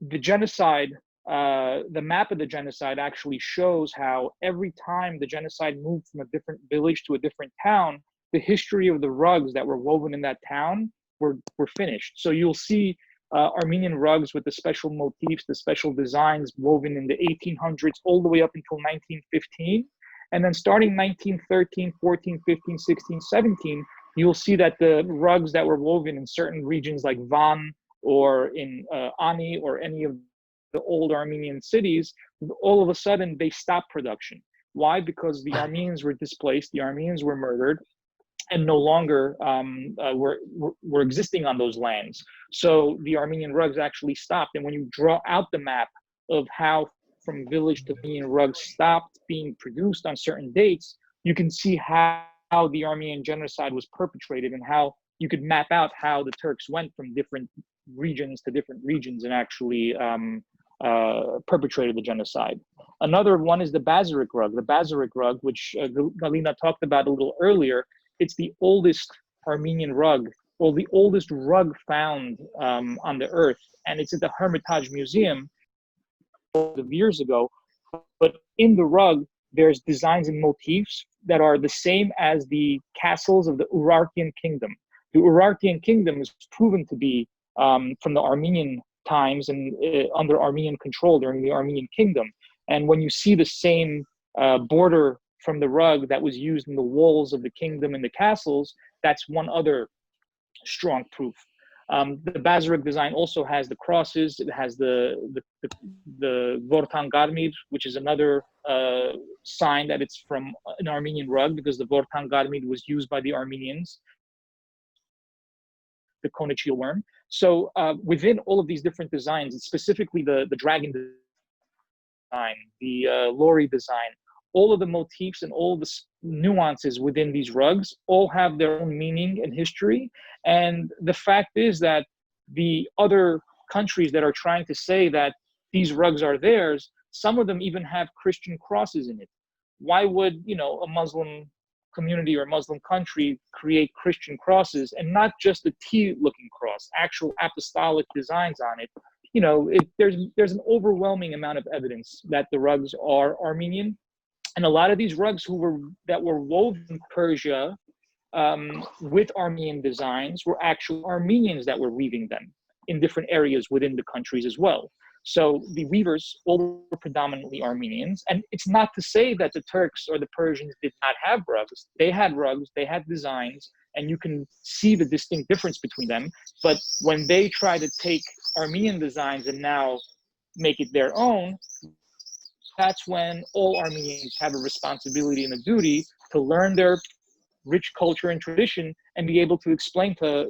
[SPEAKER 2] the genocide, the map of the genocide actually shows how every time the genocide moved from a different village to a different town, the history of the rugs that were woven in that town were finished. So you'll see Armenian rugs with the special motifs, the special designs woven in the 1800s all the way up until 1915. And then starting 1913, 14, 15, 16, 17, you'll see that the rugs that were woven in certain regions like Van or in Ani or any of the old Armenian cities, all of a sudden they stopped production. Why? Because the Armenians were displaced, the Armenians were murdered, and no longer were existing on those lands. So the Armenian rugs actually stopped. And when you draw out the map of how from village to Armenian rugs stopped being produced on certain dates, you can see how the Armenian genocide was perpetrated and how you could map out how the Turks went from different regions to different regions and actually perpetrated the genocide. Another one is the Bazarik rug. The Bazarik rug, which Galina talked about a little earlier, it's the oldest Armenian rug, or the oldest rug found on the earth. And it's at the Hermitage Museum of years ago. But in the rug, there's designs and motifs that are the same as the castles of the Urartian kingdom. The Urartian kingdom is proven to be from the Armenian times and under Armenian control during the Armenian kingdom. And when you see the same border from the rug that was used in the walls of the kingdom and the castles, that's one other strong proof. The Bazarik design also has the crosses. It has the Vortan Garmir, which is another sign that it's from an Armenian rug, because the Vortan Garmir was used by the Armenians, the conichial worm. So within all of these different designs, specifically the dragon design, the lorry design, all of the motifs and all the nuances within these rugs all have their own meaning and history. And the fact is that the other countries that are trying to say that these rugs are theirs, some of them even have Christian crosses in it. Why would, a Muslim community or Muslim country create Christian crosses and not just a T-looking cross, actual apostolic designs on it? There's an overwhelming amount of evidence that the rugs are Armenian. And a lot of these rugs that were woven in Persia with Armenian designs were actual Armenians that were weaving them in different areas within the countries as well. So the weavers all were predominantly Armenians. And it's not to say that the Turks or the Persians did not have rugs. They had rugs, they had designs, and you can see the distinct difference between them. But when they try to take Armenian designs and now make it their own, that's when all Armenians have a responsibility and a duty to learn their rich culture and tradition and be able to explain to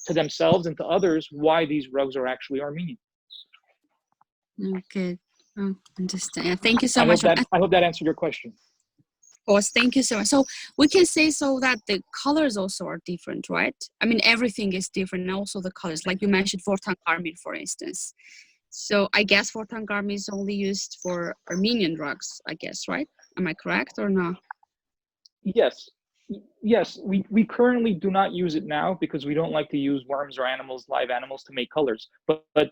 [SPEAKER 2] themselves and to others why these rugs are actually Armenian.
[SPEAKER 1] Okay, understand. Yeah, thank you so much.
[SPEAKER 2] I hope that answered your question.
[SPEAKER 1] Of course, thank you so much. So we can say so that the colors also are different, right? I mean, everything is different, and also the colors, like you mentioned, Vortan Garmir, for instance. So I guess Vortan Garmir is only used for Armenian rugs, I guess, right? Am I correct or not?
[SPEAKER 2] Yes. We currently do not use it now because we don't like to use worms or live animals to make colors. But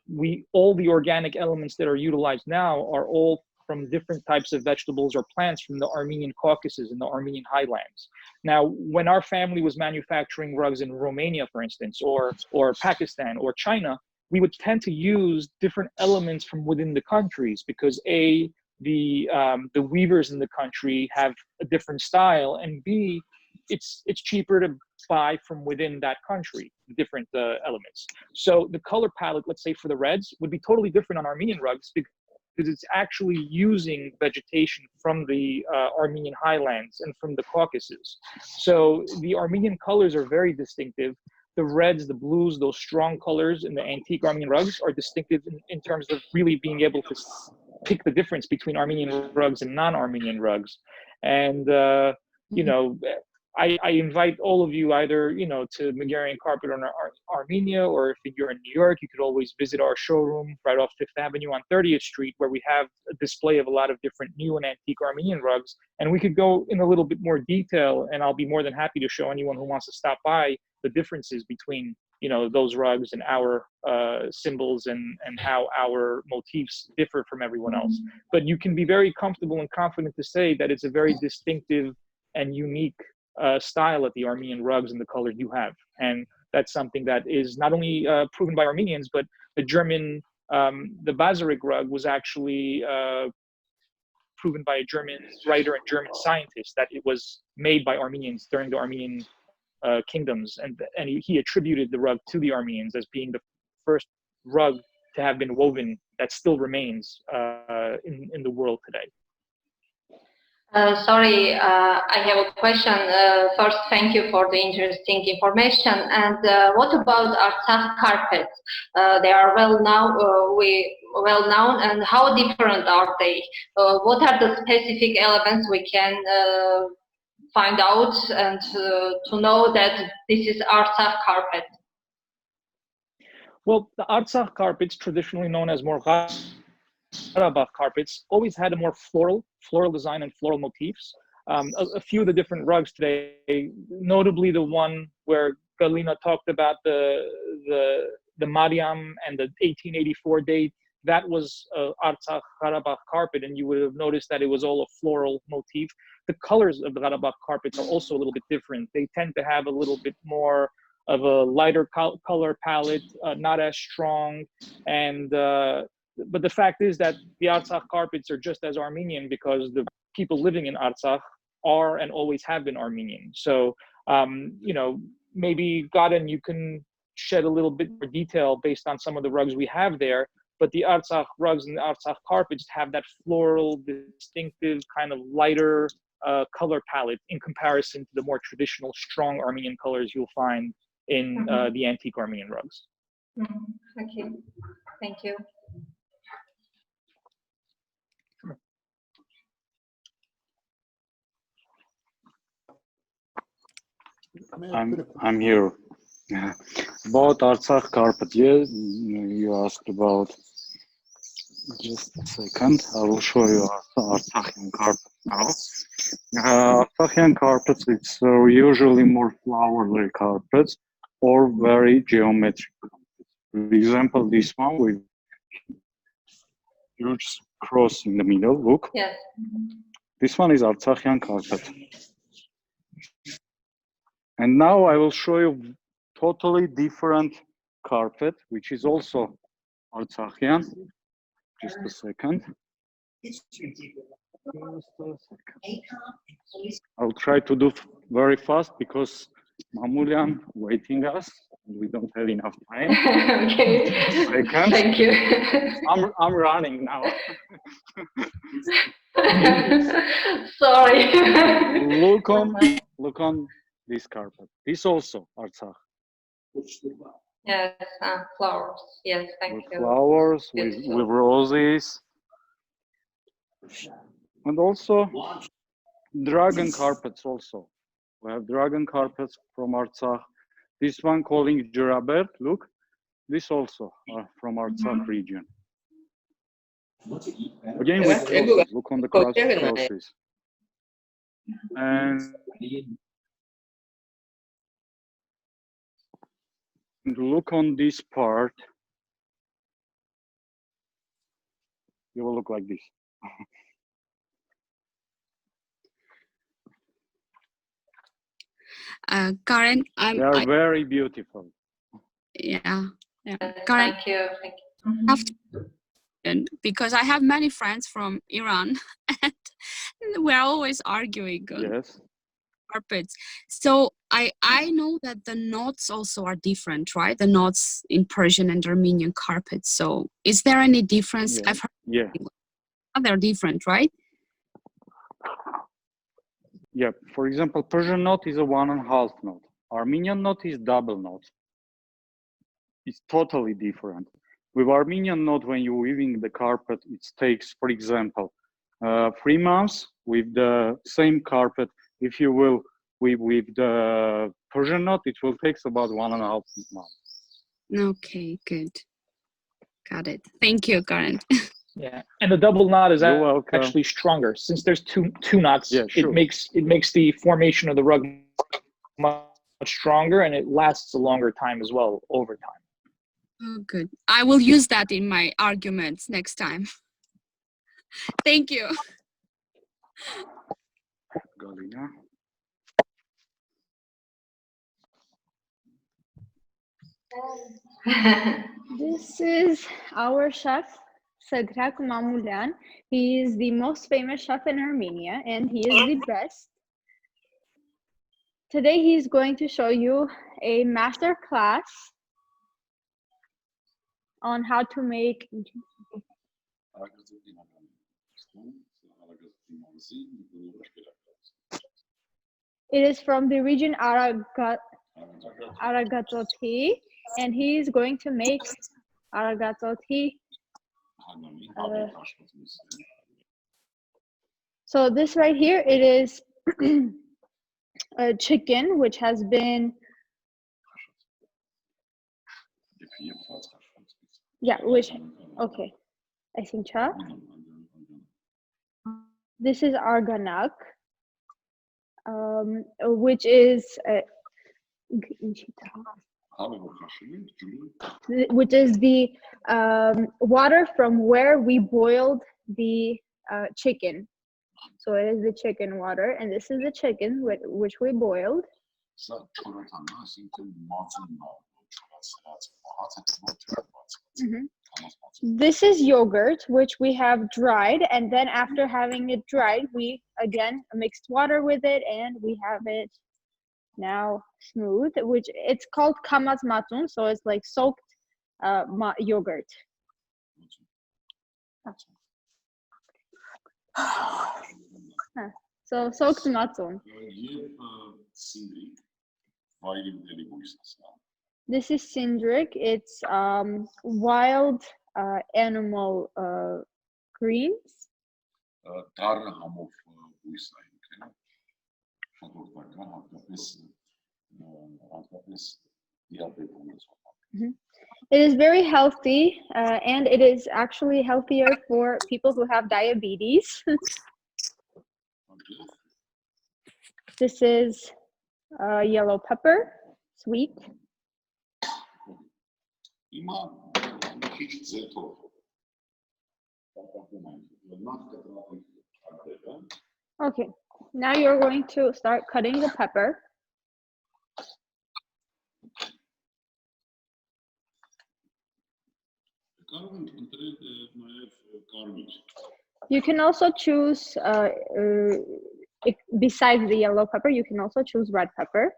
[SPEAKER 2] all the organic elements that are utilized now are all from different types of vegetables or plants from the Armenian Caucasus and the Armenian highlands. Now, when our family was manufacturing rugs in Romania, for instance, or Pakistan or China, we would tend to use different elements from within the countries because A, the weavers in the country have a different style, and B, it's cheaper to buy from within that country, different elements. So the color palette, let's say for the reds, would be totally different on Armenian rugs because it's actually using vegetation from the Armenian highlands and from the Caucasus. So the Armenian colors are very distinctive. The reds, the blues, those strong colors in the antique Armenian rugs are distinctive in terms of really being able to pick the difference between Armenian rugs and non-Armenian rugs. And, I invite all of you either, to Megerian Carpet in Armenia, or if you're in New York, you could always visit our showroom right off 5th Avenue on 30th Street, where we have a display of a lot of different new and antique Armenian rugs. And we could go in a little bit more detail, and I'll be more than happy to show anyone who wants to stop by the differences between, those rugs and our symbols and how our motifs differ from everyone else. But you can be very comfortable and confident to say that it's a very distinctive and unique style at the Armenian rugs and the color you have. And that's something that is not only proven by Armenians, but the German, the Bazarik rug was actually proven by a German writer and German scientist that it was made by Armenians during the Armenian kingdoms, and he attributed the rug to the Armenians as being the first rug to have been woven that still remains in the world today.
[SPEAKER 4] Sorry, I have a question. First, thank you for the interesting information. And what about Artsakh carpets? They are well known, and how different are they? What are the specific elements we can find out and to know that this is Artsakh carpet?
[SPEAKER 2] Well, the Artsakh carpets, traditionally known as more Karabakh carpets, always had a more floral design and floral motifs. A few of the different rugs today, notably the one where Galina talked about the Mariam and the 1884 date, that was Artsakh Karabakh carpet, and you would have noticed that it was all a floral motif. The colors of the Karabakh carpets are also a little bit different. They tend to have a little bit more of a lighter color palette, not as strong, and but the fact is that the Artsakh carpets are just as Armenian because the people living in Artsakh are and always have been Armenian. So, you know, maybe Garen, you can shed a little bit more detail based on some of the rugs we have there, but the Artsakh rugs and the Artsakh carpets have that floral, distinctive kind of lighter color palette in comparison to the more traditional, strong Armenian colors you'll find in the antique Armenian rugs.
[SPEAKER 4] Okay, thank you.
[SPEAKER 5] I'm here. About Artsakh carpet, yeah, you asked about. Just a second, I will show you Artsakhian carpet now. Artsakhian carpets, it's usually more flowery carpets or very geometric carpets. For example, this one with huge cross in the middle, look.
[SPEAKER 4] Yes.
[SPEAKER 5] This one is Artsakhian carpet. And now I will show you totally different carpet, which is also Artsakhian. Just a second. I'll try to do very fast because Mamulian waiting us. We don't have enough time.
[SPEAKER 4] Okay.
[SPEAKER 5] Second.
[SPEAKER 4] Thank you.
[SPEAKER 5] I'm running now.
[SPEAKER 4] Sorry.
[SPEAKER 5] Look on this carpet. This also Artsakh.
[SPEAKER 4] Yes, flowers. Yes, thank
[SPEAKER 5] with
[SPEAKER 4] you.
[SPEAKER 5] Flowers, with roses. And also dragon carpets also. We have dragon carpets from Artsakh. This one calling Jurabert, look. This also from Artsakh region. Again with crosses, look on the crosses. And look on this part. It will look like this.
[SPEAKER 1] Karen,
[SPEAKER 5] they are very beautiful.
[SPEAKER 1] Yeah.
[SPEAKER 4] Karen, thank you.
[SPEAKER 1] Have to, because I have many friends from Iran, and we're always arguing on carpets. So I know that the knots also are different, right? The knots in Persian and Armenian carpets. So is there any difference?
[SPEAKER 5] Yeah.
[SPEAKER 1] I've heard they're different, right?
[SPEAKER 5] Yeah, for example, Persian knot is a 1.5 knot. Armenian knot is double knot. It's totally different. With Armenian knot, when you're weaving the carpet, it takes, for example, 3 months. With the same carpet, if you will with the Persian knot, it will take about 1.5 months.
[SPEAKER 1] Okay, good. Got it. Thank you, Karen.
[SPEAKER 2] Yeah, and the double knot is actually stronger since there's two knots.
[SPEAKER 5] Yeah, sure.
[SPEAKER 2] It makes the formation of the rug much stronger, and it lasts a longer time as well over time.
[SPEAKER 1] Oh, good. I will use that in my arguments next time. Thank you.
[SPEAKER 5] Galina.
[SPEAKER 3] This is our chef, Sagrak Mamoulian. He is the most famous chef in Armenia, and he is the best. Today he's going to show you a master class on how to make. It is from the region Aragatoti, and he's going to make Aragatoti. So this right here, it is a chicken which has been, okay, I think cha. This is arganak, which is the water from where we boiled the chicken. So it is the chicken water, and this is the chicken which we boiled. This is yogurt, which we have dried, and then after having it dried, we again mixed water with it, and we have it now smooth, which it's called kamas matun, so it's like soaked yogurt. So soaked matun. This is sindrik. It's wild animal greens. It is very healthy, and it is actually healthier for people who have diabetes. This is yellow pepper, sweet. Okay, now you're going to start cutting the pepper. You can also choose, besides the yellow pepper, you can also choose red pepper.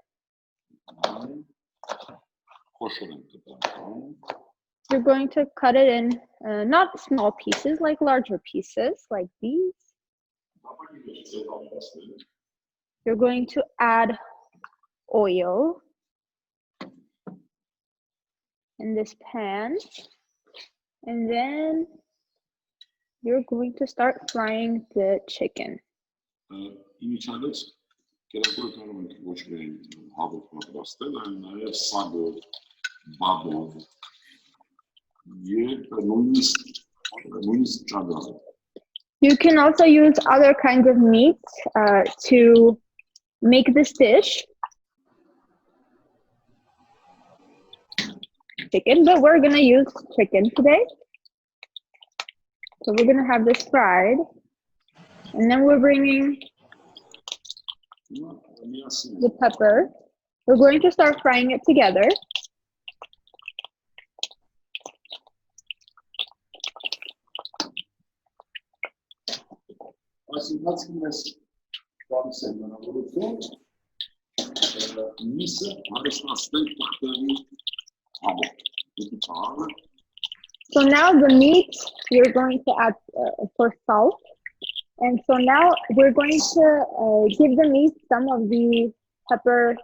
[SPEAKER 3] You're going to cut it in not small pieces, like larger pieces, like these. You're going to add oil in this pan, and then you're going to start frying the chicken. You can also use other kinds of meats to make this dish. Chicken, but we're gonna use chicken today. So we're gonna have this fried, and then we're bringing the pepper. We're going to start frying it together. So now the meat, you're going to add for salt. And so now we're going to give the meat some of the pepper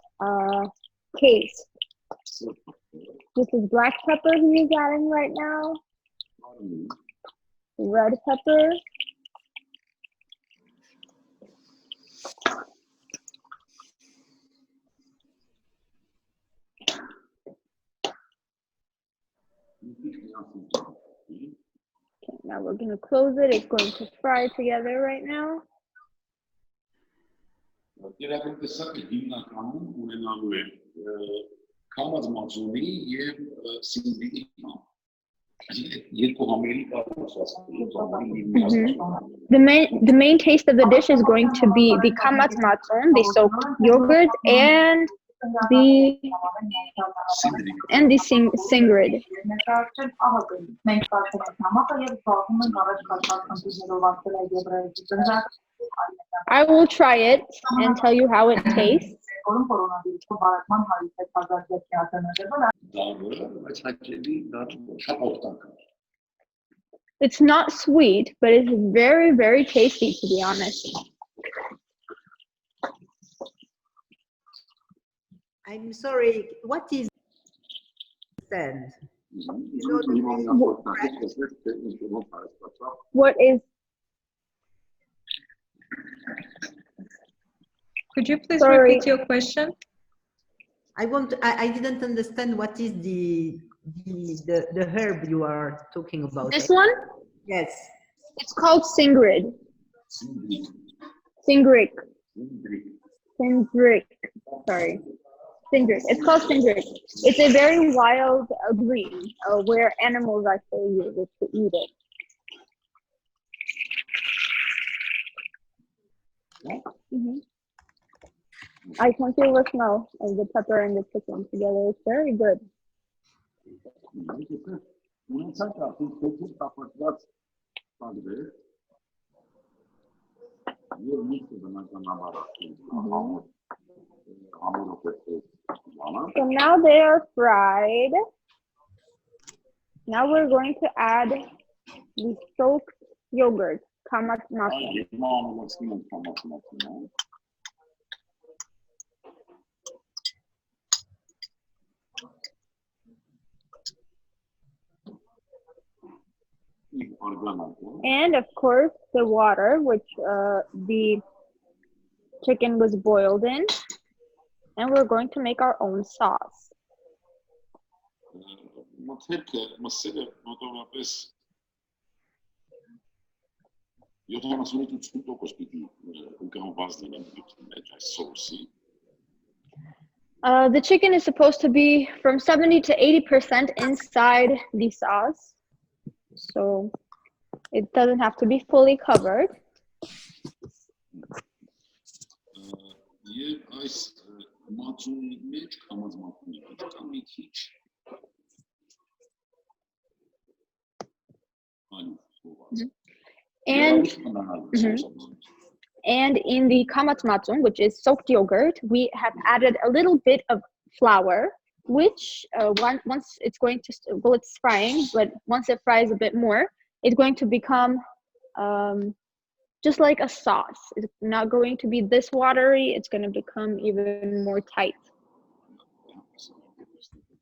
[SPEAKER 3] paste. This is black pepper he's adding right now. Red pepper. Okay, now we're going to close it. It's going to fry together right now. The main taste of the dish is going to be the kamat matson, the soaked yogurt, and the singrid. I will try it and tell you how it tastes. It's not sweet, but it's very, very tasty, to be honest.
[SPEAKER 6] I'm sorry, what is stand?
[SPEAKER 3] What is?
[SPEAKER 7] Could you please
[SPEAKER 3] Sorry.
[SPEAKER 7] repeat your question?
[SPEAKER 6] I didn't understand what is the herb you are talking about.
[SPEAKER 3] This one?
[SPEAKER 6] Yes.
[SPEAKER 3] It's called singrid. Singric. Singric. Sorry. Singric. It's called singric. It's a very wild green where animals actually use it to eat it. Mm-hmm. I can feel the smell of the pepper and the chicken together. It's very good. Mm-hmm. So now they are fried. Now we're going to add the soaked yogurt, kamatmasa. And of course the water, which the chicken was boiled in. And we're going to make our own sauce. The chicken is supposed to be from 70 to 80% inside the sauce. So it doesn't have to be fully covered. And in the kamatmatsun, which is soaked yogurt, we have added a little bit of flour, which once it's going to, well, it's frying, but once it fries a bit more, it's going to become just like a sauce. It's not going to be this watery, it's going to become even more tight.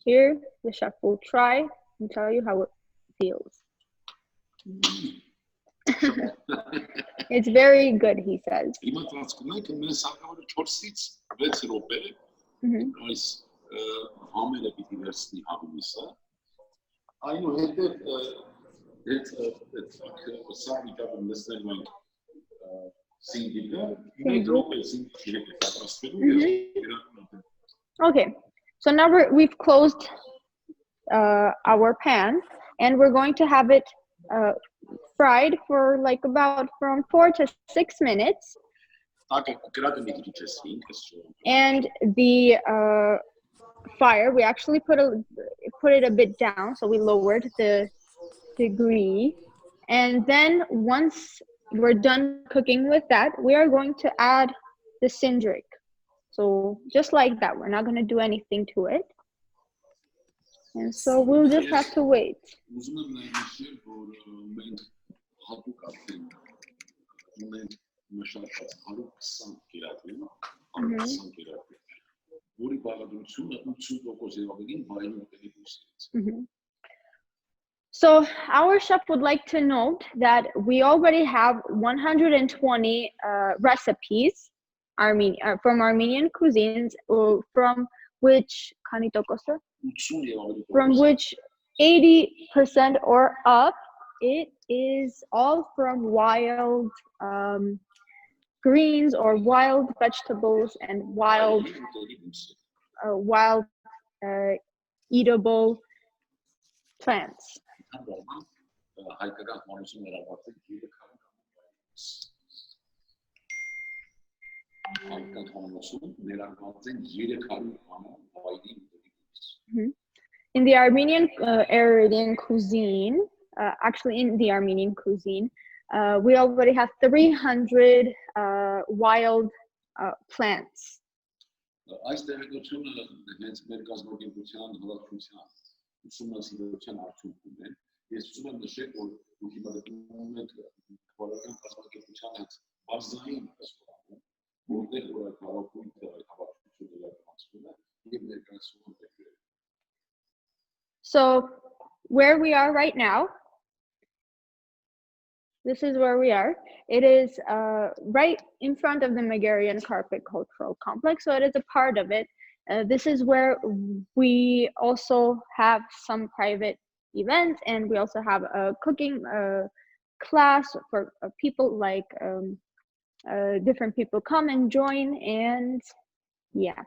[SPEAKER 3] Here, the chef will try and tell you how it feels. It's very good, he says. Okay, so now we've closed our pan, and we're going to have it fried for like about from 4 to 6 minutes. And the fire, we actually put it a bit down, so we lowered the degree. And then once we're done cooking with that, we are going to add the sindric. So just like that, we're not going to do anything to it. And so we'll just have to wait. So our chef would like to note that we already have 120 recipes from Armenian cuisines, from which 80% or up, it is all from wild greens or wild vegetables and wild eatable plants. In the Armenian cuisine, we already have 300 wild plants
[SPEAKER 5] Այս տեղեկությունը հենց մեր կազմակերպության հաղորդության ուսումնասիրության արդյունքում է։ Ես ուզում եմ նշել, որ դուք հիմա գտնվում եք քվարական կազմակերպության հենց բազային ռեստորանում, որտեղ որ հավաքույթը իրականացվում է եւ ներկայացվում է։
[SPEAKER 3] So where we are right now, this is where we are. It is right in front of the Megerian Carpet Cultural Complex, so it is a part of it. This is where we also have some private events, and we also have a cooking class for people like different people come and join, and yeah.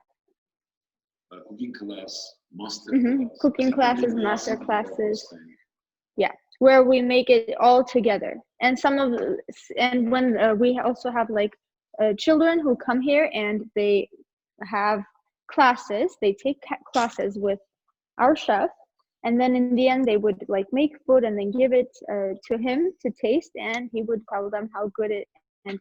[SPEAKER 5] Cooking class, master
[SPEAKER 3] class. Cooking classes, master classes. Yeah, where we make it all together. And when we also have like children who come here and they have classes, they take classes with our chef, and then in the end they would like make food and then give it to him to taste, and he would tell them how good it and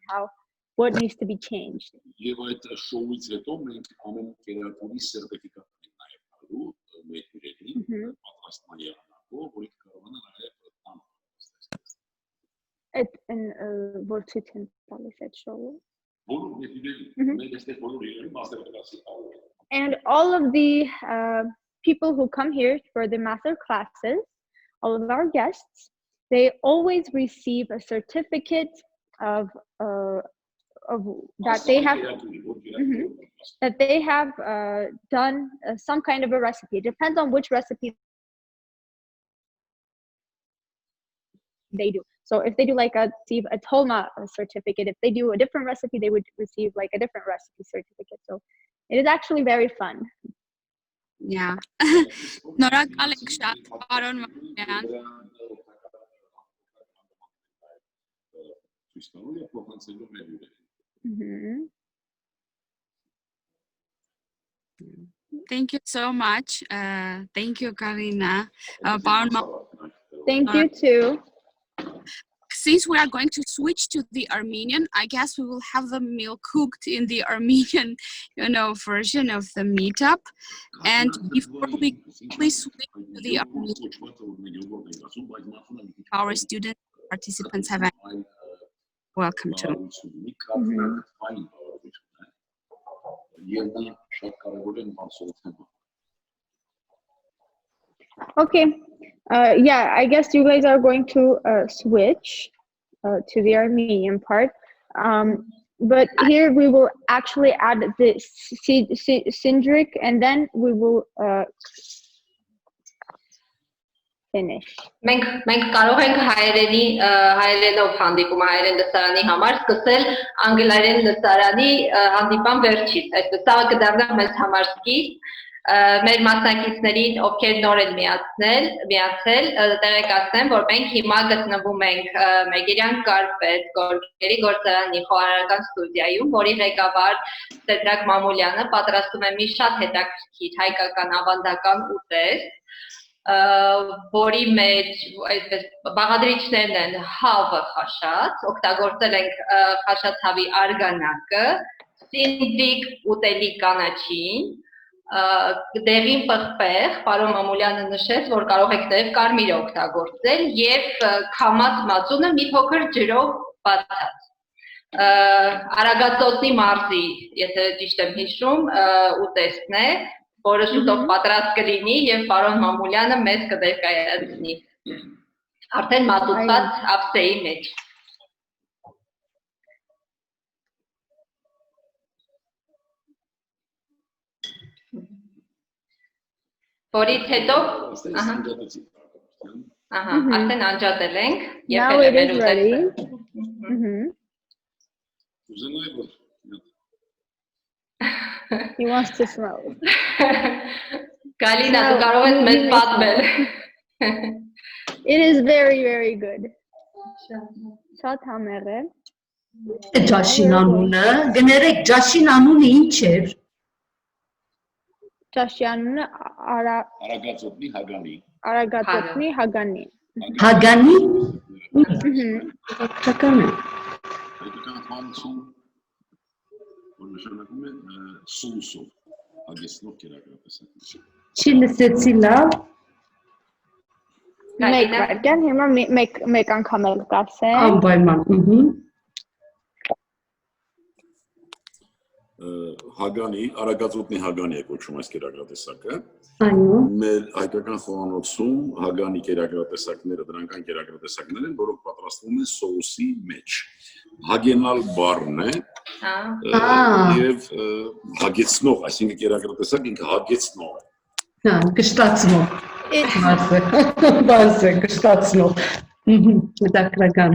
[SPEAKER 3] what needs to be changed.
[SPEAKER 5] Եվ այդ շոուից հետո մենք ամեն կերակուրի սերտիֆիկատ ենք նաև տալու մեր հյուրերին պատրաստման եղանակով, որը կարողանա նաև տան
[SPEAKER 3] որ ցույց են տալիս այդ շոուը։
[SPEAKER 5] Բոլոր մեր հյուրերին, մենք այստեղ բոլոր հյուրերին master class-ի տալու ենք։
[SPEAKER 3] And all of the people who come here for the master classes, all of our guests, they always receive a certificate of that they have done some kind of a recipe. It depends on which recipe they do. So if they do like receive a Tolma certificate, if they do a different recipe, they would receive like a different recipe certificate. So it is actually very fun.
[SPEAKER 1] Yeah. Շնորհակալ ենք շատ, պարոն Մանուկյան։ Thank you so much. Thank you, Karina.
[SPEAKER 3] Thank you too.
[SPEAKER 1] Since we are going to switch to the Armenian, I guess we will have the meal cooked in the Armenian, version of the meetup. And before we quickly switch to the Armenian, our student participants have welcome to.
[SPEAKER 3] Okay. Yeah, I guess you guys are going to switch to the Armenian part. But here we will actually add the Sindrik, and then we will finish.
[SPEAKER 4] Մենք կարող ենք հայերենով հանդիպում հայերեն լսարանի համար սկսել անգլերեն լսարանի հանդիպան վերջից, այսպես սա կդառնա մեզ համար սկիզբ մեր մասնակիցներին, ովքեր նոր են միացել, տեղեկացնեմ, որ մենք հիմա գտնվում ենք Megerian Carpet գորգերի գործարանի խոհարարական ստուդիայում, որի ղեկավար Սեդրակ Մամուլյանը պատրաստում է մի շատ հետաքրքիր հայկական ավանդական ուտեստ, որի մեջ այսպես բաղադրիչներն են հավը խաշած, օգտագործել ենք խաշած հավի արգանակը, սինդրիկ ուտելի կանաչին, դեղին պղպեղ, պարոն Մամուլյանը նշեց, որ կարող եք նաև կարմիրը օգտագործել եւ քամած մածունը մի փոքր ջրով բացած։ Արագածոտնի մարզի, եթե ճիշտ եմ հիշում, ուտեստն է, որը շուտով պատրաստ կլինի եւ պարոն Մամուլյանը մեզ կներկայացնի։ Արդեն մատուցված ափսեի մեջ։ Որից հետո, արդեն անջատել ենք եւ
[SPEAKER 3] Now it is ready. He wants to smell.
[SPEAKER 4] Galina, դու կարող ես մեզ պատմել։
[SPEAKER 3] It is very, very good. Շատ համեղ է։
[SPEAKER 7] Ջաշին անունը, գներեք ջաշին անունը ինչ էր։
[SPEAKER 3] Ջաշյանունը
[SPEAKER 5] Արագածոտնի Հագանի։
[SPEAKER 3] Արագածոտնի Հագանի։
[SPEAKER 7] Հագանի։
[SPEAKER 5] Հայկական հանցու, որ նշանակում է սուսով։ հագեցնող կերակրատեսակներ։
[SPEAKER 7] Չի լսեցի լավ։
[SPEAKER 3] Մեկ վայրկյան, հիմա մեկ անգամ էլ կասեմ։
[SPEAKER 7] Անպայման։
[SPEAKER 5] Հագանի, արագածոտնի հագանի է կոչում այս կերակրատեսակը։
[SPEAKER 7] Այո։
[SPEAKER 5] Մեր հայկական խոհանոցում հագանի կերակրատեսակները դրանք այն կերակրատեսակներ են, որոնք պատրաստվում են սոուսի մեջ։ Հագենալ բառն է եւ հագեցնող, այսինքն կերակրատեսակ ինքը հագեցնող է։
[SPEAKER 7] Հա, կշտացնող։ Բաս է, կշտացնող։ Հետաքրական։